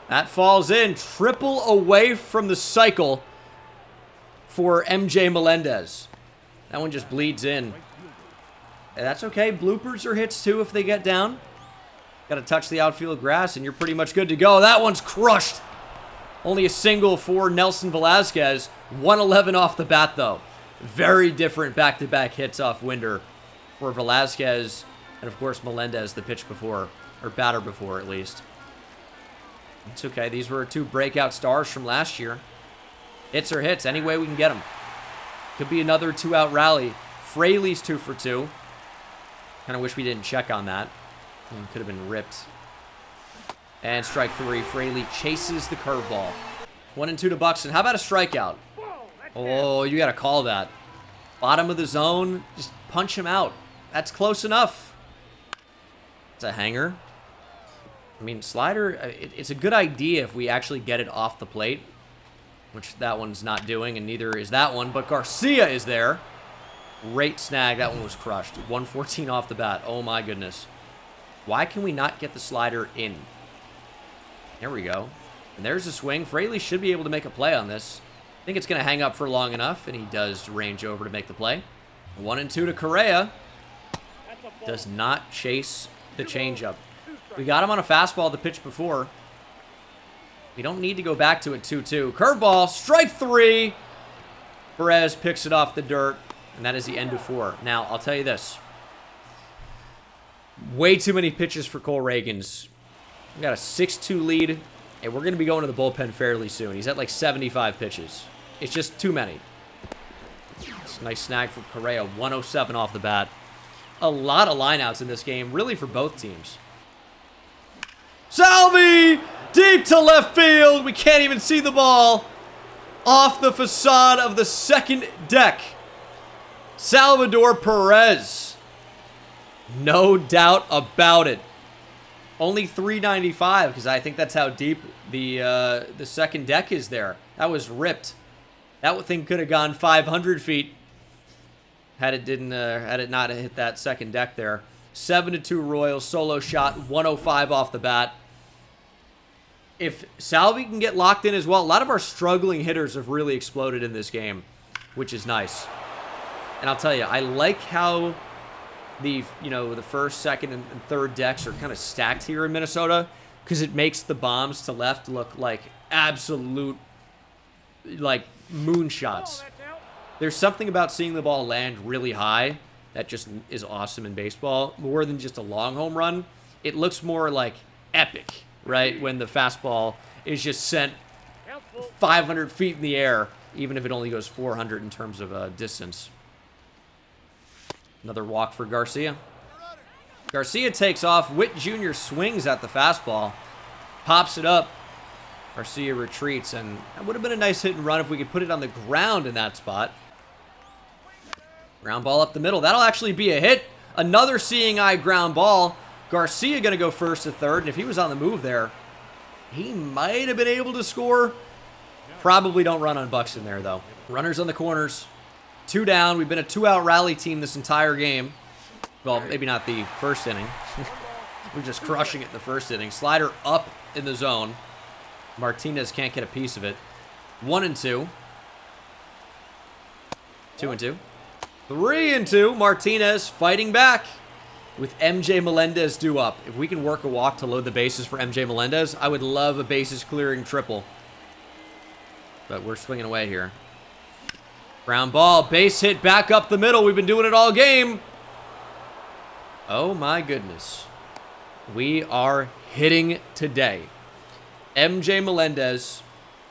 That falls in. Triple away from the cycle for MJ Melendez. That one just bleeds in. And that's okay. Bloopers are hits too if they get down. Got to touch the outfield grass and you're pretty much good to go. That one's crushed. Only a single for Nelson Velazquez. 111 off the bat, though. Very different back-to-back hits off Winder for Velazquez. And, of course, Melendez, the pitch before, or batter before, at least. It's okay. These were 2 breakout stars from last year. Hits are hits. Any way we can get them. Could be another 2-out rally. Fraley's 2 for 2. Kind of wish we didn't check on that. Could have been ripped. And strike 3. Fraley chases the curveball. 1-2 to Buxton. How about a strikeout? Oh, you got to call that. Bottom of the zone. Just punch him out. That's close enough. It's a hanger. I mean, slider, it's a good idea if we actually get it off the plate, which that one's not doing, and neither is that one, but Garcia is there. Great snag. That one was crushed. 114 off the bat. Oh, my goodness. Why can we not get the slider in? There we go. And there's a swing. Fraley should be able to make a play on this. I think it's going to hang up for long enough, and he does range over to make the play. 1-2 to Correa. Does not chase the changeup. We got him on a fastball the pitch before. We don't need to go back to it 2-2. Curveball, strike 3. Perez picks it off the dirt, and that is the end of 4. Now, I'll tell you this. Way too many pitches for Cole Reagans. We got a 6-2 lead, and we're going to be going to the bullpen fairly soon. He's at like 75 pitches. It's just too many. It's a nice snag from Correa. 107 off the bat. A lot of lineouts in this game, really for both teams. Salvi! Deep to left field. We can't even see the ball. Off the facade of the second deck. Salvador Perez. No doubt about it. Only 395, because I think that's how deep the second deck is there. That was ripped. That thing could have gone 500 feet had it not hit that second deck there. 7-2 Royals, solo shot, 105 off the bat. If Salvi can get locked in as well, a lot of our struggling hitters have really exploded in this game, which is nice. And I'll tell you, I like how the first, second, and third decks are kind of stacked here in Minnesota, because it makes the bombs to left look like absolute, like, moonshots. There's something about seeing the ball land really high that just is awesome in baseball. More than just a long home run. It looks more like epic, right? When the fastball is just sent 500 feet in the air, even if it only goes 400 in terms of distance. Another walk for Garcia. Garcia takes off. Witt Jr. swings at the fastball. Pops it up. Garcia retreats, and that would have been a nice hit and run if we could put it on the ground in that spot. Ground ball up the middle. That'll actually be a hit. Another seeing eye ground ball. Garcia going to go first to third, and if he was on the move there, he might have been able to score. Probably don't run on Buxton there, though. Runners on the corners. 2 down. We've been a 2-out rally team this entire game. Well, maybe not the first inning. We're just crushing it in the first inning. Slider up in the zone. Martinez can't get a piece of it. 1-2. 2-2. 3-2. Martinez fighting back with MJ Melendez due up. If we can work a walk to load the bases for MJ Melendez, I would love a bases clearing triple. But we're swinging away here. Ground ball, base hit back up the middle. We've been doing it all game. Oh my goodness. We are hitting today. MJ Melendez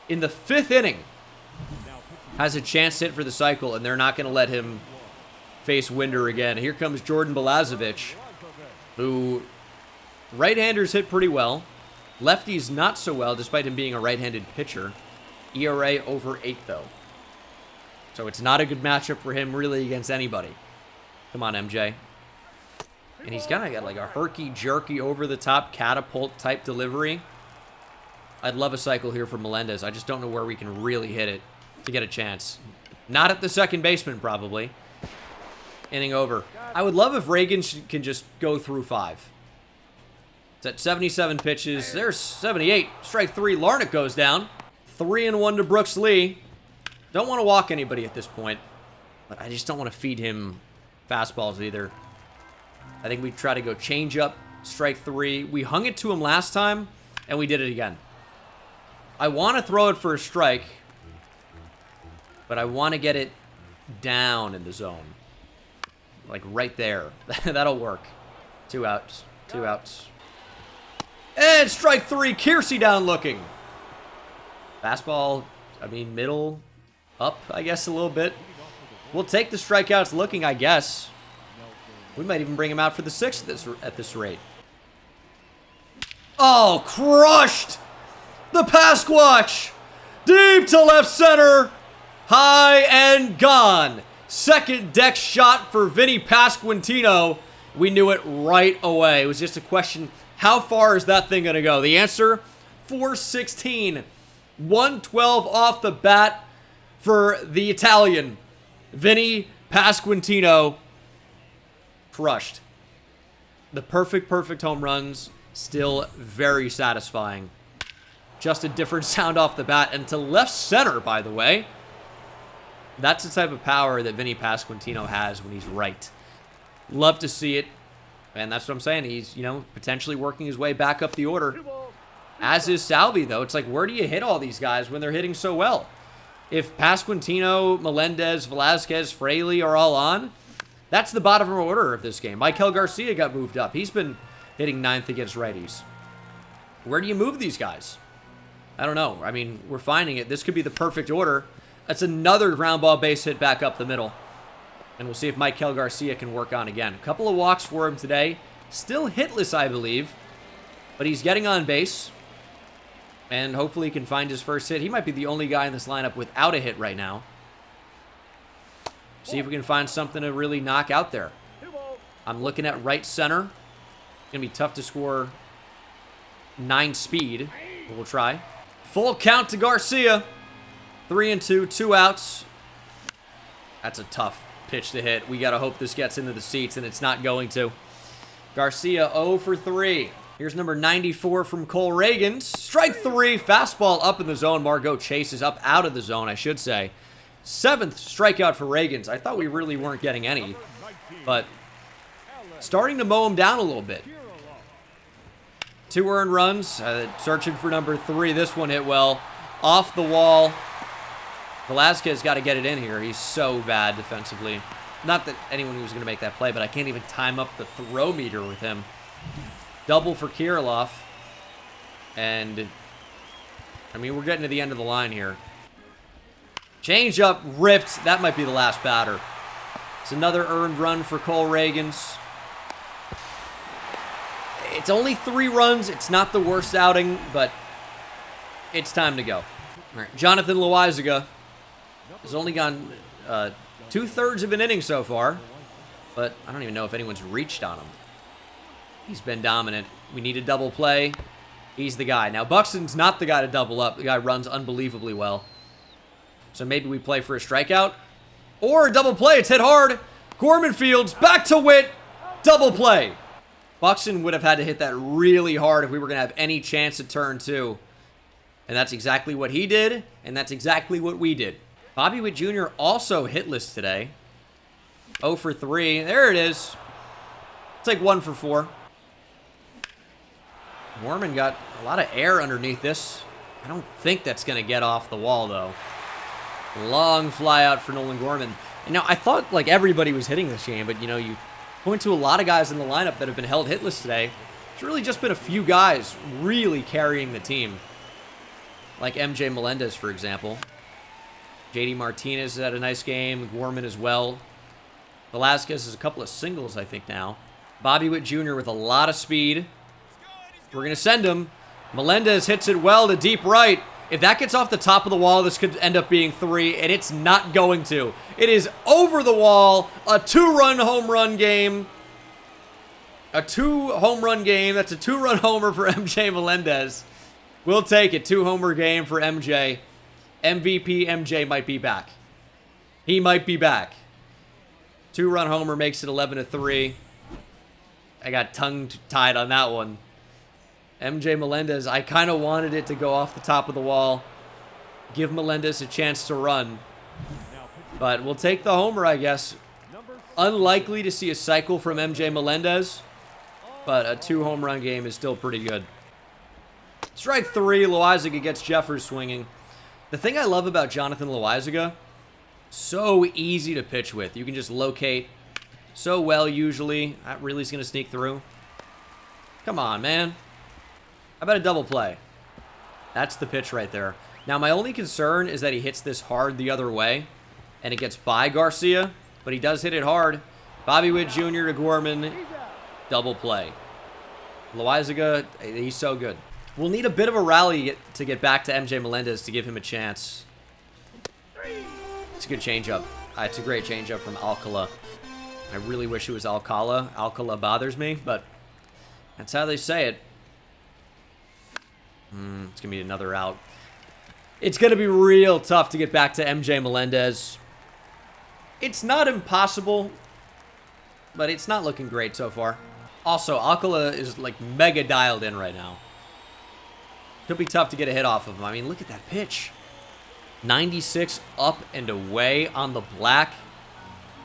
in the 5th inning has a chance to hit for the cycle, and they're not going to let him face Winder again. Here comes Jordan Balazovic, who right-handers hit pretty well. Lefties not so well, despite him being a right-handed pitcher. ERA over 8, though. So it's not a good matchup for him, really, against anybody. Come on, MJ. And he's kind of got like a herky-jerky, over-the-top, catapult-type delivery. I'd love a cycle here for Melendez. I just don't know where we can really hit it to get a chance. Not at the second baseman, probably. Inning over. I would love if Reagan can just go through 5. It's at 77 pitches. There's 78. Strike 3. Larnach goes down. 3-1 to Brooks Lee. Don't want to walk anybody at this point, but I just don't want to feed him fastballs either. I think we try to go change up, strike 3. We hung it to him last time, and we did it again. I want to throw it for a strike, but I want to get it down in the zone. Like right there. That'll work. 2 outs. 2 outs. And strike 3. Kiersey down looking. Fastball, I mean, middle, up, I guess, a little bit. We'll take the strikeouts looking, I guess. We might even bring him out for the 6th at this rate. Oh, crushed! The Pasquatch! Deep to left center! High and gone! Second deck shot for Vinny Pasquantino. We knew it right away. It was just a question, how far is that thing going to go? The answer, 416. 112 off the bat for the Italian. Vinny Pasquantino. Crushed. The perfect home runs. Still very satisfying. Just a different sound off the bat. And to left center, by the way. That's the type of power that Vinny Pasquantino has when he's right. Love to see it. And that's what I'm saying. He's, you know, potentially working his way back up the order. As is Salvi, though. It's like, where do you hit all these guys when they're hitting so well? If Pasquantino, Melendez, Velasquez, Fraley are all on, that's the bottom order of this game. Michael Garcia got moved up. He's been hitting ninth against righties. Where do you move these guys? I don't know. I mean, we're finding it. This could be the perfect order. That's another ground ball base hit back up the middle. And we'll see if Michael Garcia can work on again. A couple of walks for him today. Still hitless, I believe. But he's getting on base. And hopefully he can find his first hit. He might be the only guy in this lineup without a hit right now. See if we can find something to really knock out there. I'm looking at right center. It's going to be tough to score 9 speed. But we'll try. Full count to Garcia. 3-2, 2 outs. That's a tough pitch to hit. We got to hope this gets into the seats, and it's not going to. Garcia 0 for 3. Here's number 94 from Cole Reagan. Strike 3. Fastball up in the zone. Margot chases up out of the zone, I should say. 7th strikeout for Reagan's. I thought we really weren't getting any, but starting to mow him down a little bit. 2 earned runs. Searching for number 3. This one hit well. Off the wall. Velasquez got to get it in here. He's so bad defensively. Not that anyone was going to make that play, but I can't even time up the throw meter with him. Double for Kirilloff. And, I mean, we're getting to the end of the line here. Change up, ripped. That might be the last batter. It's another earned run for Cole Reagan's. It's only 3 runs. It's not the worst outing, but it's time to go. All right, Jonathan Loaizaga has only gone 2/3 of an inning so far, but I don't even know if anyone's reached on him. He's been dominant. We need a double play. He's the guy. Now, Buxton's not the guy to double up. The guy runs unbelievably well. So maybe we play for a strikeout. Or a double play. It's hit hard. Gorman Fields back to Witt. Double play. Buxton would have had to hit that really hard if we were going to have any chance at turn 2. And that's exactly what he did. And that's exactly what we did. Bobby Witt Jr. also hitless today. 0 for 3. There it is. It's like 1 for 4. Gorman got a lot of air underneath this. I don't think that's going to get off the wall, though. Long fly out for Nolan Gorman. And now, I thought, like, everybody was hitting this game, but, you know, you point to a lot of guys in the lineup that have been held hitless today. It's really just been a few guys really carrying the team. Like MJ Melendez, for example. JD Martinez had a nice game. Gorman as well. Velasquez has a couple of singles, I think, now. Bobby Witt Jr. with a lot of speed. We're going to send him. Melendez hits it well to deep right. If that gets off the top of the wall, this could end up being 3, and it's not going to. It is over the wall. A 2-run home run game. A 2-home run game. That's a 2-run homer for MJ Melendez. We'll take it. 2-homer game for MJ. MVP MJ might be back. He might be back. 2-run homer makes it 11-3. I got tongue-tied on that one. MJ Melendez, I kind of wanted it to go off the top of the wall. Give Melendez a chance to run. But we'll take the homer, I guess. Unlikely to see a cycle from MJ Melendez. But a 2-home run game is still pretty good. Strike 3, Loaizaga gets Jeffers swinging. The thing I love about Jonathan Loaizaga, so easy to pitch with. You can just locate so well usually. That really is going to sneak through. Come on, man. How about a double play? That's the pitch right there. Now, my only concern is that he hits this hard the other way, and it gets by Garcia, but he does hit it hard. Bobby Witt Jr. to Gorman, double play. Loizaga, he's so good. We'll need a bit of a rally to get back to MJ Melendez to give him a chance. It's a good changeup. It's a great changeup from Alcala. I really wish it was Alcala. Alcala bothers me, but that's how they say it. It's going to be another out. It's going to be real tough to get back to MJ Melendez. It's not impossible, but it's not looking great so far. Also, Alcala is like mega dialed in right now. Could be tough to get a hit off of him. I mean, look at that pitch. 96 up and away on the black.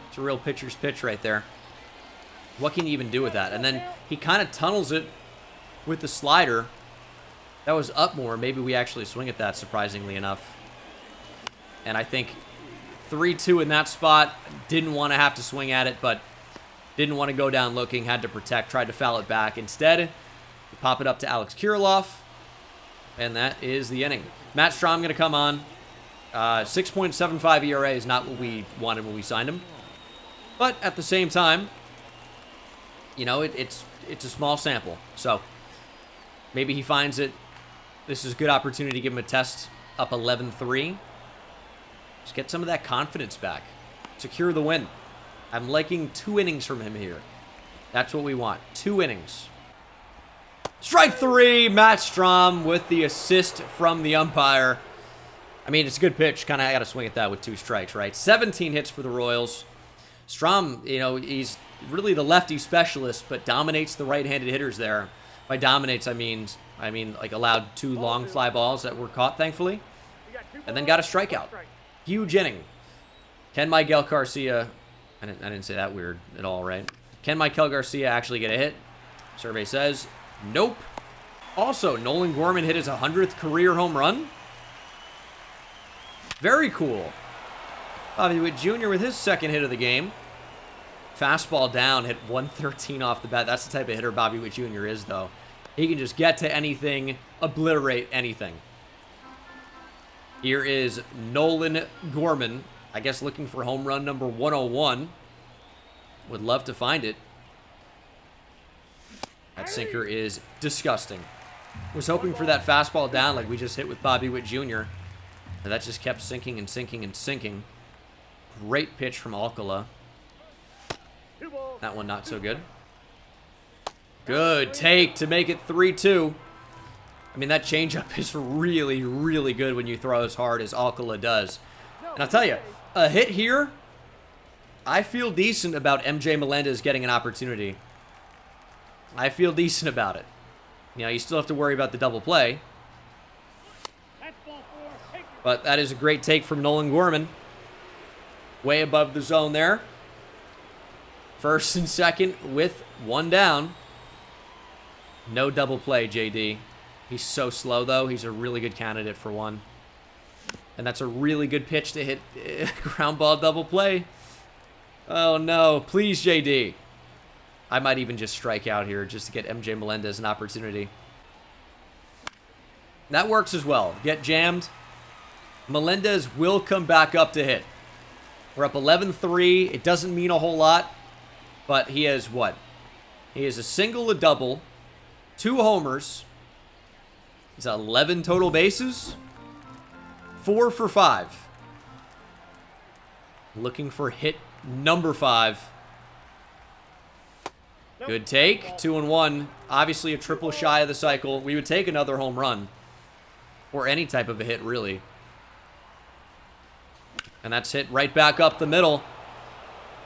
It's a real pitcher's pitch right there. What can you even do with that? And then he kind of tunnels it with the slider. That was up more. Maybe we actually swing at that, surprisingly enough. And I think 3-2 in that spot. Didn't want to have to swing at it, but didn't want to go down looking. Had to protect. Tried to foul it back. Instead, pop it up to Alex Kirilloff. And that is the inning. Matt Strahm going to come on. 6.75 ERA is not what we wanted when we signed him. But at the same time, you know, it's a small sample. So maybe he finds it. This is a good opportunity to give him a test up 11-3. Just get some of that confidence back. Secure the win. I'm liking 2 innings from him here. That's what we want. 2 innings. Strike 3, Matt Strahm with the assist from the umpire. I mean, it's a good pitch. Kind of got to swing at that with 2 strikes, right? 17 hits for the Royals. Strahm, you know, he's really the lefty specialist, but dominates the right-handed hitters there. By dominates, I mean like allowed 2 long fly balls that were caught, thankfully, and then got a strikeout. Huge inning. Can Miguel Garcia? I didn't say that weird at all, right? Can Miguel Garcia actually get a hit? Survey says nope. Also, Nolan Gorman hit his 100th career home run. Very cool. Bobby Witt Jr. with his 2nd hit of the game. Fastball down, hit 113 off the bat. That's the type of hitter Bobby Witt Jr. is, though. He can just get to anything, obliterate anything. Here is Nolan Gorman, I guess looking for home run number 101. Would love to find it. That sinker is disgusting. Was hoping for that fastball down like we just hit with Bobby Witt Jr. And that just kept sinking and sinking and sinking. Great pitch from Alcala. That one not so good. Good take to make it 3-2. I mean, that changeup is really, really good when you throw as hard as Alcala does. And I'll tell you, a hit here, I feel decent about MJ Melendez getting an opportunity. I feel decent about it. You know, you still have to worry about the double play. But that is a great take from Nolan Gorman. Way above the zone there. 1st and 2nd with 1 down. No double play, JD. He's so slow, though. He's a really good candidate for 1. And that's a really good pitch to hit ground ball double play. Oh, no. Please, JD. I might even just strike out here just to get MJ Melendez an opportunity. That works as well. Get jammed. Melendez will come back up to hit. We're up 11-3. It doesn't mean a whole lot. But he has what? He has a single, a double, 2 homers. He's 11 total bases. 4 for 5. Looking for hit number 5. Good take. 2-1. Obviously a triple shy of the cycle. We would take another home run. Or any type of a hit, really. And that's hit right back up the middle.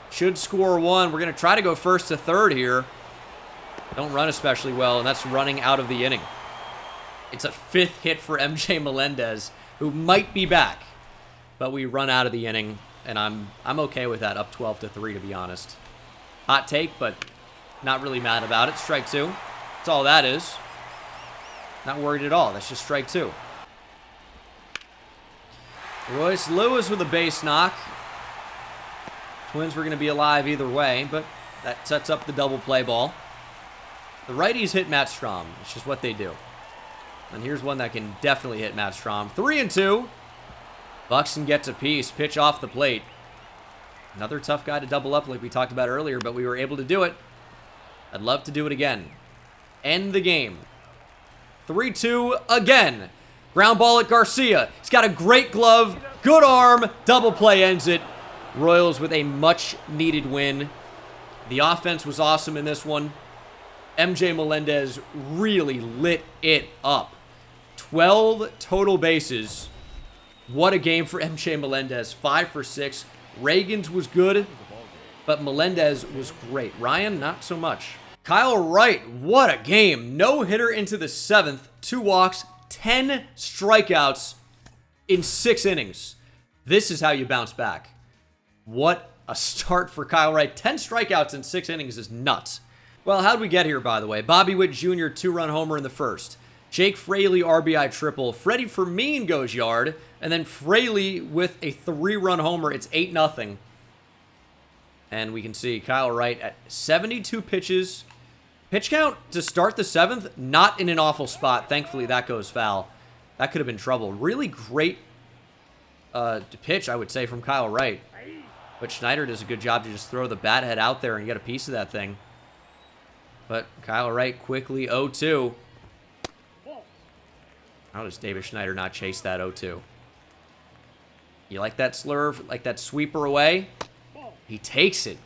Should score 1. We're going to try to go 1st to 3rd here. Don't run especially well, and that's running out of the inning. It's a 5th hit for MJ Melendez, who might be back. But we run out of the inning, and I'm okay with that, up 12-3, to be honest. Hot take, but not really mad about it. Strike 2. That's all that is. Not worried at all. That's just strike 2. Royce Lewis with a base knock. Twins were going to be alive either way, but that sets up the double play ball. The righties hit Matt Strahm. It's just what they do. And here's one that can definitely hit Matt Strahm. 3-2. Buxton gets a piece. Pitch off the plate. Another tough guy to double up like we talked about earlier, but we were able to do it. I'd love to do it again. end the game. 3-2 again. Ground ball at Garcia. He's got a great glove, good arm, double play ends it. Royals with a much-needed win. The offense was awesome in this one. MJ Melendez really lit it up. 12 total bases. What a game for MJ Melendez. 5 for 6. Reagan's was good, but Melendez was great. Ryan, not so much. Kyle Wright, what a game. No-hitter into the 7th. 2 walks, 10 strikeouts in 6 innings. This is how you bounce back. What a start for Kyle Wright. 10 strikeouts in 6 innings is nuts. Well, how'd we get here, by the way? Bobby Witt Jr., 2-run homer in the first. Jake Fraley, RBI triple. Freddie Fermin goes yard. And then Fraley with a 3-run homer. It's 8-0. And we can see Kyle Wright at 72 pitches. Pitch count to start the 7th, not in an awful spot. Thankfully, that goes foul. That could have been trouble. Really great pitch, I would say, from Kyle Wright. But Schneider does a good job to just throw the bat head out there and get a piece of that thing. But Kyle Wright quickly 0-2. How does David Schneider not chase that 0-2? You like that slurve? Like that sweeper away? He takes it.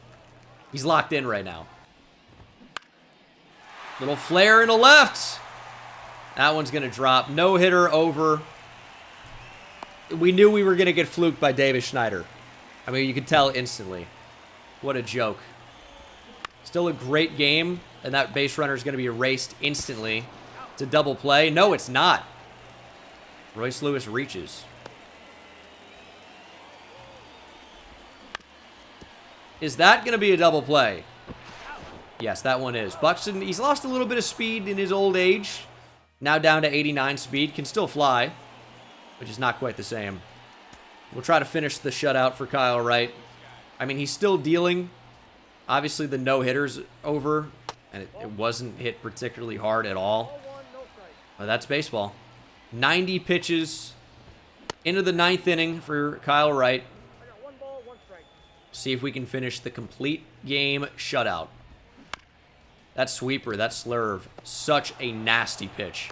He's locked in right now. Little flare in the left. That one's going to drop. No-hitter over. We knew we were going to get fluked by David Schneider. I mean, you could tell instantly. What a joke. Still a great game, and that base runner is going to be erased instantly. It's a double play. No, it's not. Royce Lewis reaches. Is that going to be a double play? Yes, that one is. Buxton, he's lost a little bit of speed in his old age. Now down to 89 speed. Can still fly, which is not quite the same. We'll try to finish the shutout for Kyle Wright. I mean, he's still dealing. Obviously, the no-hitter's over, and it wasn't hit particularly hard at all. But that's baseball. 90 pitches into the 9th inning for Kyle Wright. See if we can finish the complete game shutout. That sweeper, that slurve, such a nasty pitch.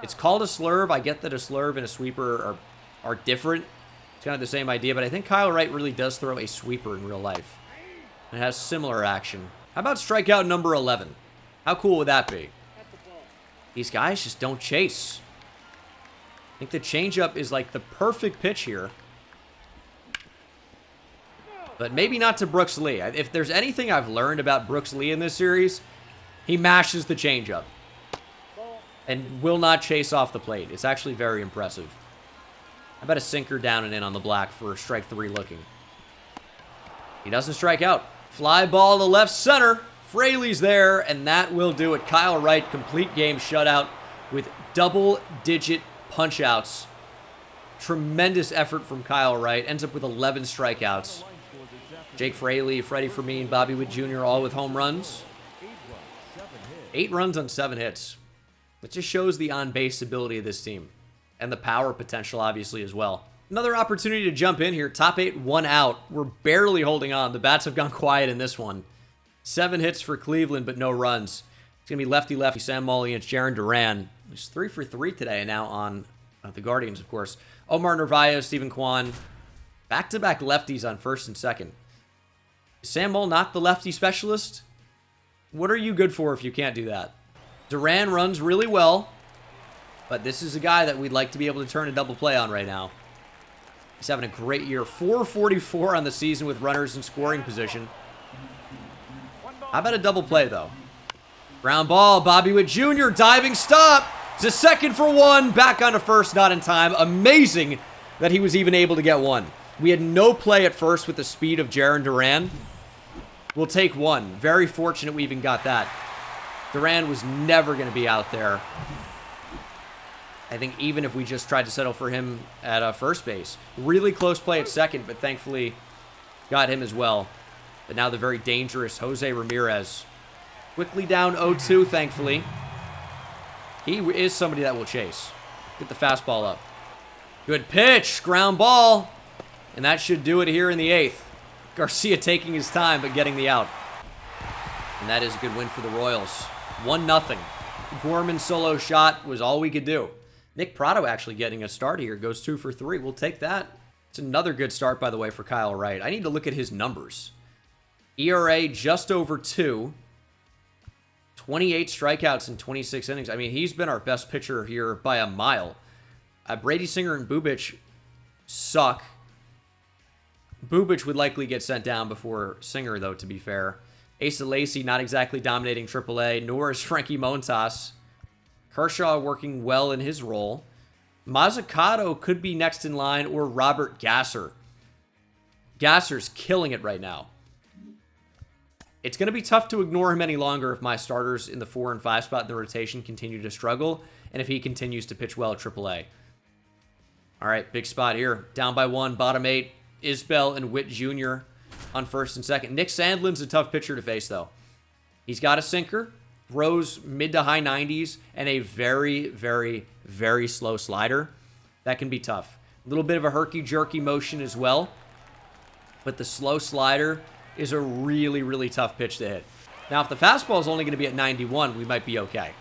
It's called a slurve. I get that a slurve and a sweeper are different. It's kind of the same idea, but I think Kyle Wright really does throw a sweeper in real life. It has similar action. How about strikeout number 11? How cool would that be? These guys just don't chase. I think the changeup is like the perfect pitch here. But maybe not to Brooks Lee. If there's anything I've learned about Brooks Lee in this series, he mashes the changeup and will not chase off the plate. It's actually very impressive. How about a sinker down and in on the black for strike 3 looking? He doesn't strike out. Fly ball to left center. Fraley's there, and that will do it. Kyle Wright, complete game shutout with double-digit punch-outs. Tremendous effort from Kyle Wright. Ends up with 11 strikeouts. Jake Fraley, Freddie Fermin, Bobby Witt Jr. all with home runs. 8 runs on 7 hits. It just shows the on-base ability of this team. And the power potential, obviously, as well. Another opportunity to jump in here. Top 8, 1 out. We're barely holding on. The bats have gone quiet in this one. 7 hits for Cleveland, but no runs. It's going to be lefty-lefty Sam Molly against Jaron Duran. He's 3 for 3 today now on the Guardians, of course. Omar Narvaez, Stephen Kwan. Back-to-back lefties on first and second. Is Sam Moll not the lefty specialist? What are you good for if you can't do that? Duran runs really well, but this is a guy that we'd like to be able to turn a double play on right now. He's having a great year. 444 on the season with runners in scoring position. How about a double play, though? Ground ball, Bobby Witt Jr., diving stop. It's a second for 1, back onto first, not in time. Amazing that he was even able to get 1. We had no play at first with the speed of Jaron Duran. We'll take 1. Very fortunate we even got that. Duran was never going to be out there. I think even if we just tried to settle for him at first base. Really close play at second, but thankfully got him as well. But now the very dangerous Jose Ramirez. Quickly down 0-2, thankfully. He is somebody that will chase. Get the fastball up. Good pitch. Ground ball. And that should do it here in the 8th. Garcia taking his time, but getting the out. And that is a good win for the Royals. 1-0. Gorman solo shot was all we could do. Nick Prado actually getting a start here. Goes 2 for 3. We'll take that. It's another good start, by the way, for Kyle Wright. I need to look at his numbers. ERA just over 2. 28 strikeouts in 26 innings. I mean, he's been our best pitcher here by a mile. Brady Singer and Bubic suck. Bubic would likely get sent down before Singer, though, to be fair. Asa Lacy not exactly dominating AAA, nor is Frankie Montas. Kershaw working well in his role. Mazzucato could be next in line, or Robert Gasser. Gasser's killing it right now. It's going to be tough to ignore him any longer if my starters in the 4 and 5 spot in the rotation continue to struggle, and if he continues to pitch well at AAA. All right, big spot here. Down by 1, bottom 8. Isbell and Witt Jr. on first and second. Nick Sandlin's a tough pitcher to face, though. He's got a sinker, throws mid to high 90s, and a very, very, very slow slider. That can be tough. A little bit of a herky-jerky motion as well, but the slow slider is a really, really tough pitch to hit. Now, if the fastball is only going to be at 91, we might be okay.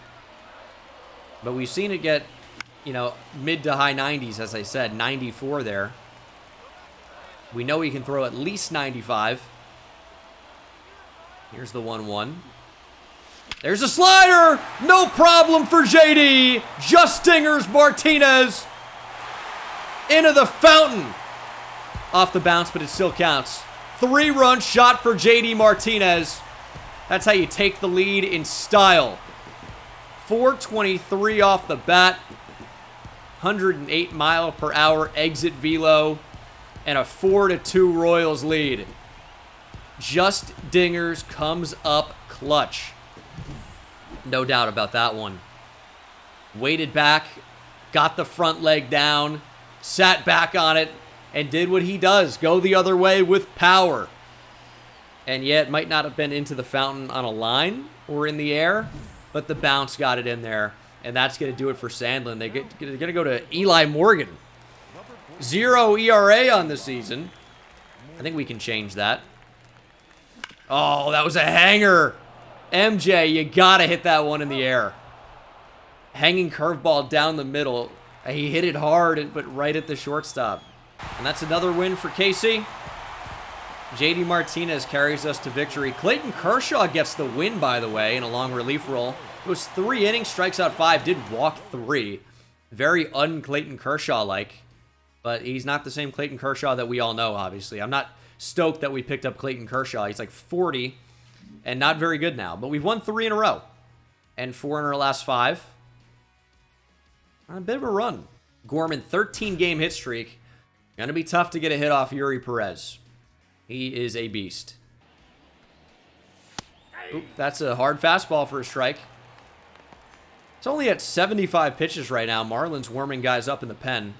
But we've seen it get, you know, mid to high 90s, as I said, 94 there. We know he can throw at least 95. Here's the 1-1. There's a slider! No problem for JD! Just stingers Martinez! Into the fountain! Off the bounce, but it still counts. 3-run shot for JD Martinez. That's how you take the lead in style. 423 off the bat. 108 mile per hour exit velo. And a 4-2 Royals lead. Just Dingers comes up clutch. No doubt about that one. Weighted back, got the front leg down, sat back on it, and did what he does. Go the other way with power. And yet, might not have been into the fountain on a line or in the air, but the bounce got it in there. And that's going to do it for Sandlin. They're going to go to Eli Morgan. 0 ERA on the season. I think we can change that. Oh, that was a hanger. MJ, you got to hit that one in the air. Hanging curveball down the middle. He hit it hard, but right at the shortstop. And that's another win for KC. JD Martinez carries us to victory. Clayton Kershaw gets the win, by the way, in a long relief role. It was 3 innings, strikes out 5, did walk 3. Very un-Clayton Kershaw-like. But he's not the same Clayton Kershaw that we all know, obviously. I'm not stoked that we picked up Clayton Kershaw. He's like 40 and not very good now. But we've won 3 in a row. And 4 in our last 5. On a bit of a run. Gorman, 13-game hit streak. Going to be tough to get a hit off Yuri Perez. He is a beast. Oop, that's a hard fastball for a strike. It's only at 75 pitches right now. Marlins warming guys up in the pen.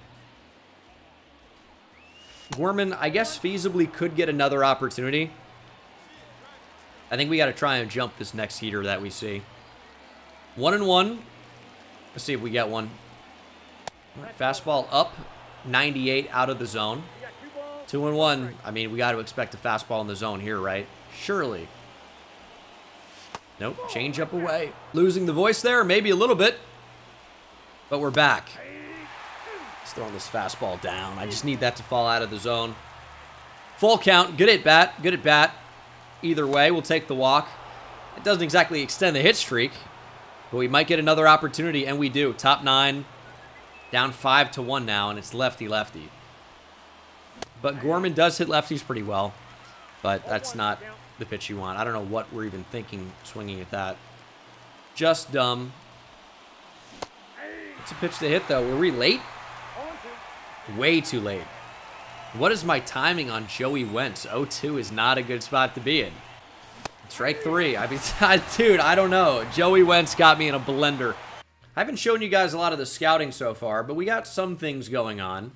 Gorman, I guess, feasibly could get another opportunity. I think we got to try and jump this next heater that we see. 1-1. Let's see if we get one. Fastball up. 98 out of the zone. 2-1. I mean, we got to expect a fastball in the zone here, right? Surely. Nope. Change up away. Losing the voice there, maybe a little bit. But we're back. Just throwing this fastball down. I just need that to fall out of the zone. Full count. Good at bat. Good at bat. Either way, we'll take the walk. It doesn't exactly extend the hit streak, but we might get another opportunity, and we do. Top 9. Down 5-1 now, and it's lefty-lefty. But Gorman does hit lefties pretty well, but that's not the pitch you want. I don't know what we're even thinking swinging at that. Just dumb. It's a pitch to hit, though. Were we late? Way too late. What is my timing on Joey Wentz? 0-2 is not a good spot to be in. Strike 3. I mean, dude, I don't know. Joey Wentz got me in a blender. I haven't shown you guys a lot of the scouting so far, but we got some things going on.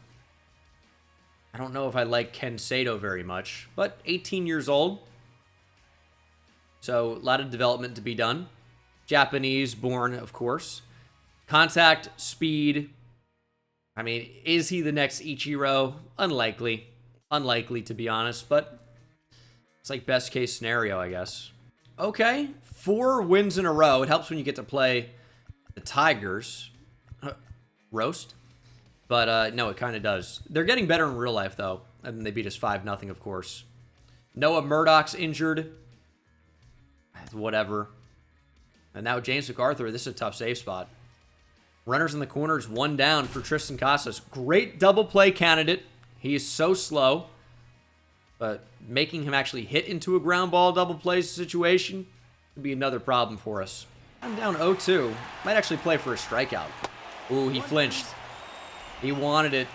I don't know if I like Ken Sato very much, but 18 years old. So a lot of development to be done. Japanese born, of course. Contact, speed. I mean, is he the next Ichiro? Unlikely. Unlikely, to be honest, but it's like best case scenario, I guess. Okay, 4 wins in a row. It helps when you get to play the Tigers. Roast. But, no, it kind of does. They're getting better in real life, though. And they beat us 5-0, of course. Noah Murdoch's injured. Whatever. And now James MacArthur. This is a tough save spot. Runners in the corners, 1 down for Tristan Casas. Great double play candidate. He is so slow. But making him actually hit into a ground ball double play situation would be another problem for us. I'm down 0-2. Might actually play for a strikeout. Ooh, he flinched. He wanted it.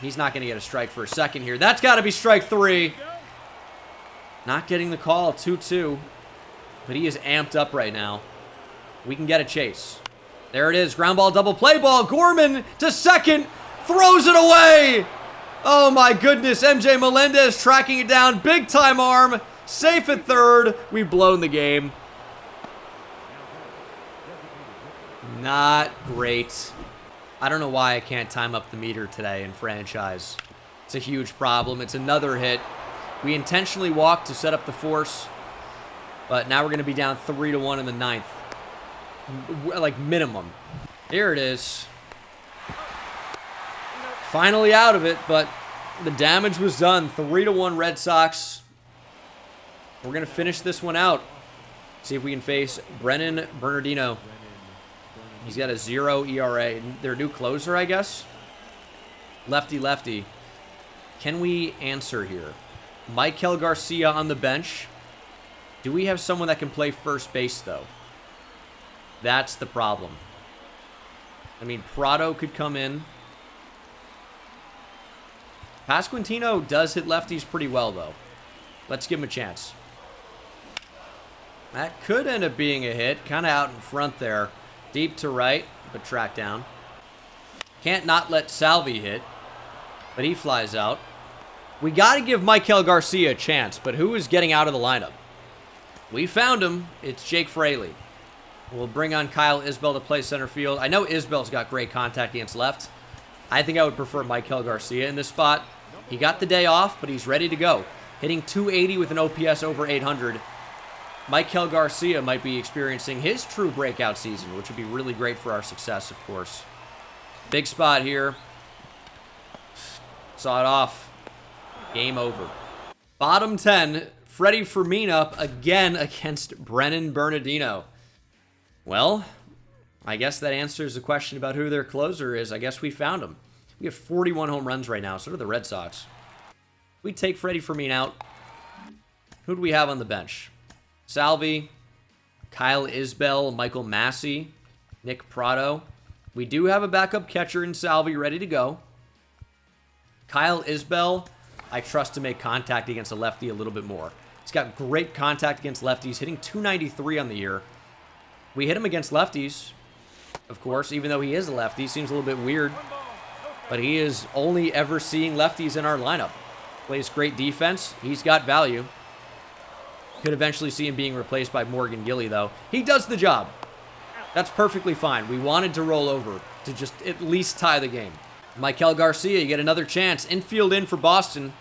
He's not going to get a strike for a second here. That's got to be strike 3. Not getting the call, 2-2. But he is amped up right now. We can get a chase. There it is. Ground ball, double play ball. Gorman to second. Throws it away. Oh my goodness. MJ Melendez tracking it down. Big time arm. Safe at third. We've blown the game. Not great. I don't know why I can't time up the meter today in franchise. It's a huge problem. It's another hit. We intentionally walked to set up the force. But now we're going to be down 3-1 in the 9th. Like minimum. Here it is. Finally out of it, but the damage was done. 3-1 Red Sox. We're going to finish this one out. See if we can face Brennan Bernardino. He's got a 0 ERA. Their new closer, I guess. Lefty. Can we answer here? Michael Garcia on the bench. Do we have someone that can play first base, though? That's the problem. I mean, Prado could come in. Pasquantino does hit lefties pretty well, though. Let's give him a chance. That could end up being a hit. Kind of out in front there. Deep to right, but tracked down. Can't not let Salvi hit, but he flies out. We got to give Michael Garcia a chance, but who is getting out of the lineup? We found him. It's Jake Fraley. We'll bring on Kyle Isbell to play center field. I know Isbell's got great contact against left. I think I would prefer Michael Garcia in this spot. He got the day off, but he's ready to go. Hitting 280 with an OPS over 800. Michael Garcia might be experiencing his true breakout season, which would be really great for our success, of course. Big spot here. Saw it off. Game over. Bottom 10, Freddie Fermin up again against Brennan Bernardino. Well, I guess that answers the question about who their closer is. I guess we found him. We have 41 home runs right now. So do the Red Sox. We take Freddie Fermin out. Who do we have on the bench? Salvi, Kyle Isbell, Michael Massey, Nick Prado. We do have a backup catcher in Salvi ready to go. Kyle Isbell, I trust to make contact against a lefty a little bit more. He's got great contact against lefties, hitting 293 on the year. We hit him against lefties, of course, even though he is a lefty. Seems a little bit weird, but he is only ever seeing lefties in our lineup. Plays great defense. He's got value. Could eventually see him being replaced by Morgan Gilly, though. He does the job. That's perfectly fine. We wanted to roll over to just at least tie the game. Michael Garcia, you get another chance. Infield in for Boston.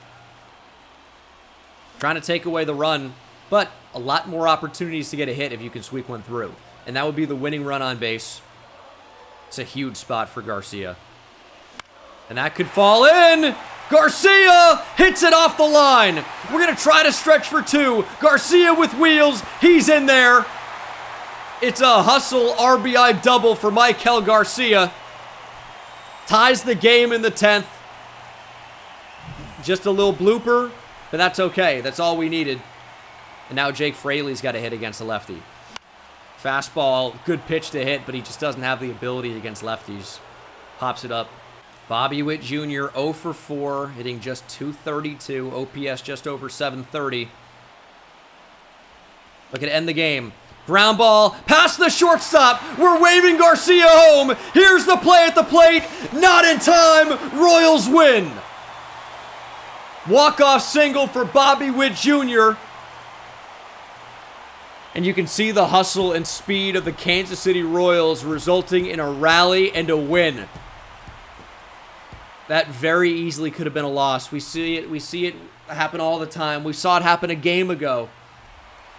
Trying to take away the run, but a lot more opportunities to get a hit if you can sweep one through. And that would be the winning run on base. It's a huge spot for Garcia. And that could fall in. Garcia hits it off the line. We're going to try to stretch for 2. Garcia with wheels. He's in there. It's a hustle RBI double for Michael Garcia. Ties the game in the 10th. Just a little blooper, but that's okay. That's all we needed. And now Jake Fraley's got a hit against a lefty. Fastball, good pitch to hit, but he just doesn't have the ability against lefties. Pops it up. Bobby Witt Jr., 0 for 4, hitting just 232, OPS just over 730. Look at end the game. Ground ball, past the shortstop. We're waving Garcia home. Here's the play at the plate. Not in time. Royals win. Walk-off single for Bobby Witt Jr. And you can see the hustle and speed of the Kansas City Royals resulting in a rally and a win. That very easily could have been a loss. We see it happen all the time. We saw it happen a game ago.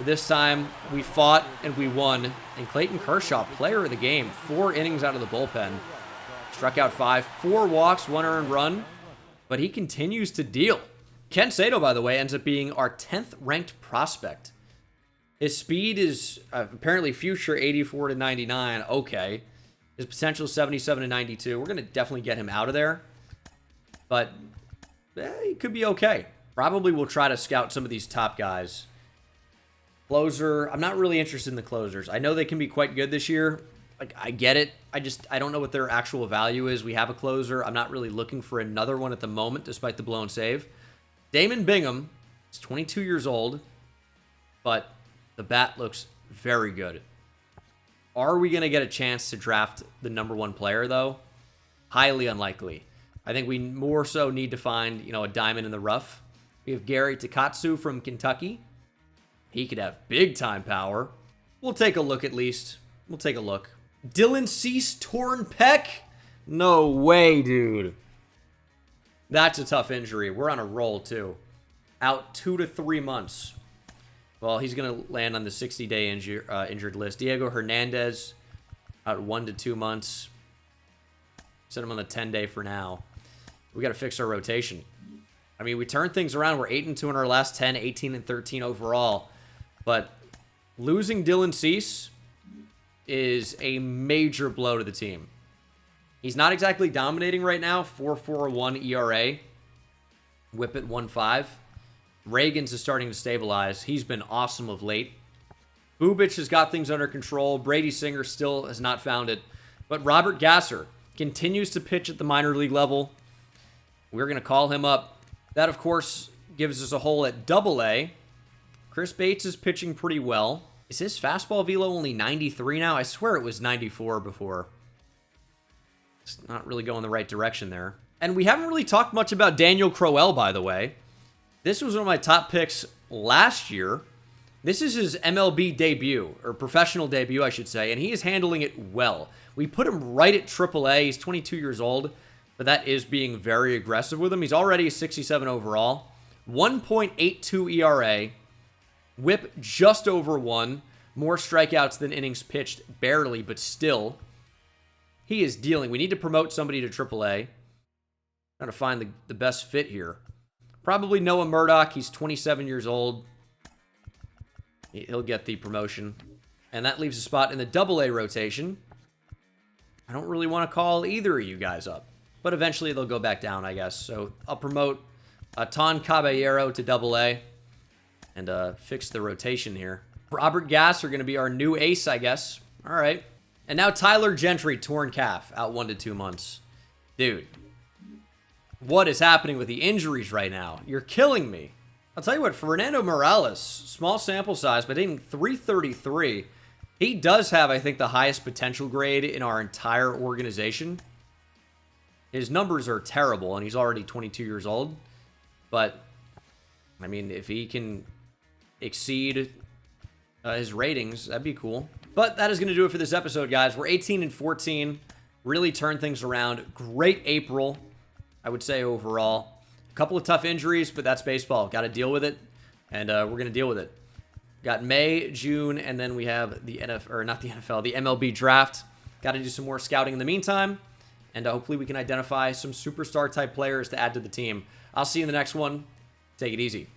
But this time, we fought and we won. And Clayton Kershaw, player of the game, 4 innings out of the bullpen. Struck out 5, 4 walks, 1 earned run. But he continues to deal. Ken Sato, by the way, ends up being our 10th ranked prospect. His speed is apparently future 84 to 99. Okay. His potential is 77 to 92. We're going to definitely get him out of there. But he could be okay. Probably we'll try to scout some of these top guys. Closer. I'm not really interested in the closers. I know they can be quite good this year. Like, I get it. I don't know what their actual value is. We have a closer. I'm not really looking for another one at the moment, despite the blown save. Damon Bingham is 22 years old, but the bat looks very good. Are we going to get a chance to draft the #1 player, though? Highly unlikely. I think we more so need to find, a diamond in the rough. We have Gary Takatsu from Kentucky. He could have big-time power. We'll take a look at least. We'll take a look. Dylan Cease, torn pec? No way, dude. That's a tough injury. We're on a roll, too. Out 2 to 3 months. Well, he's going to land on the 60-day injured list. Diego Hernandez, out 1 to 2 months. Set him on the 10-day for now. We got to fix our rotation. I mean, we turned things around. We're 8-2 in our last 10, 18-13 overall. But losing Dylan Cease is a major blow to the team. He's not exactly dominating right now. 4.41 ERA. Whip at 1.5. Reagan's is starting to stabilize. He's been awesome of late. Bubich has got things under control. Brady Singer still has not found it. But Robert Gasser continues to pitch at the minor league level. We're going to call him up. That, of course, gives us a hole at AA. Chris Bates is pitching pretty well. Is his fastball velo only 93 now? I swear it was 94 before. It's not really going the right direction there. And we haven't really talked much about Daniel Crowell, by the way. This was one of my top picks last year. This is his MLB debut, or professional debut, I should say, and he is handling it well. We put him right at AAA. He's 22 years old, but that is being very aggressive with him. He's already a 67 overall. 1.82 ERA. Whip just over 1. More strikeouts than innings pitched, barely, but still. He is dealing. We need to promote somebody to AAA. Trying to find the best fit here. Probably Noah Murdoch. He's 27 years old. He'll get the promotion. And that leaves a spot in the AA rotation. I don't really want to call either of you guys up. But eventually they'll go back down, I guess. So I'll promote Ton Caballero to AA. And fix the rotation here. Robert Gass are going to be our new ace, I guess. All right. And now Tyler Gentry, torn calf, out 1 to 2 months. Dude. What is happening with the injuries right now? You're killing me. I'll tell you what, Fernando Morales, small sample size, but hitting 333. He does have, I think, the highest potential grade in our entire organization. His numbers are terrible, and he's already 22 years old. But, I mean, if he can exceed his ratings, that'd be cool. But that is going to do it for this episode, guys. We're 18-14. Really turned things around. Great April, I would say, overall. A couple of tough injuries, but that's baseball. Got to deal with it, and we're going to deal with it. Got May, June, and then we have the NFL, or not the NFL, the MLB draft. Got to do some more scouting in the meantime, and hopefully we can identify some superstar-type players to add to the team. I'll see you in the next one. Take it easy.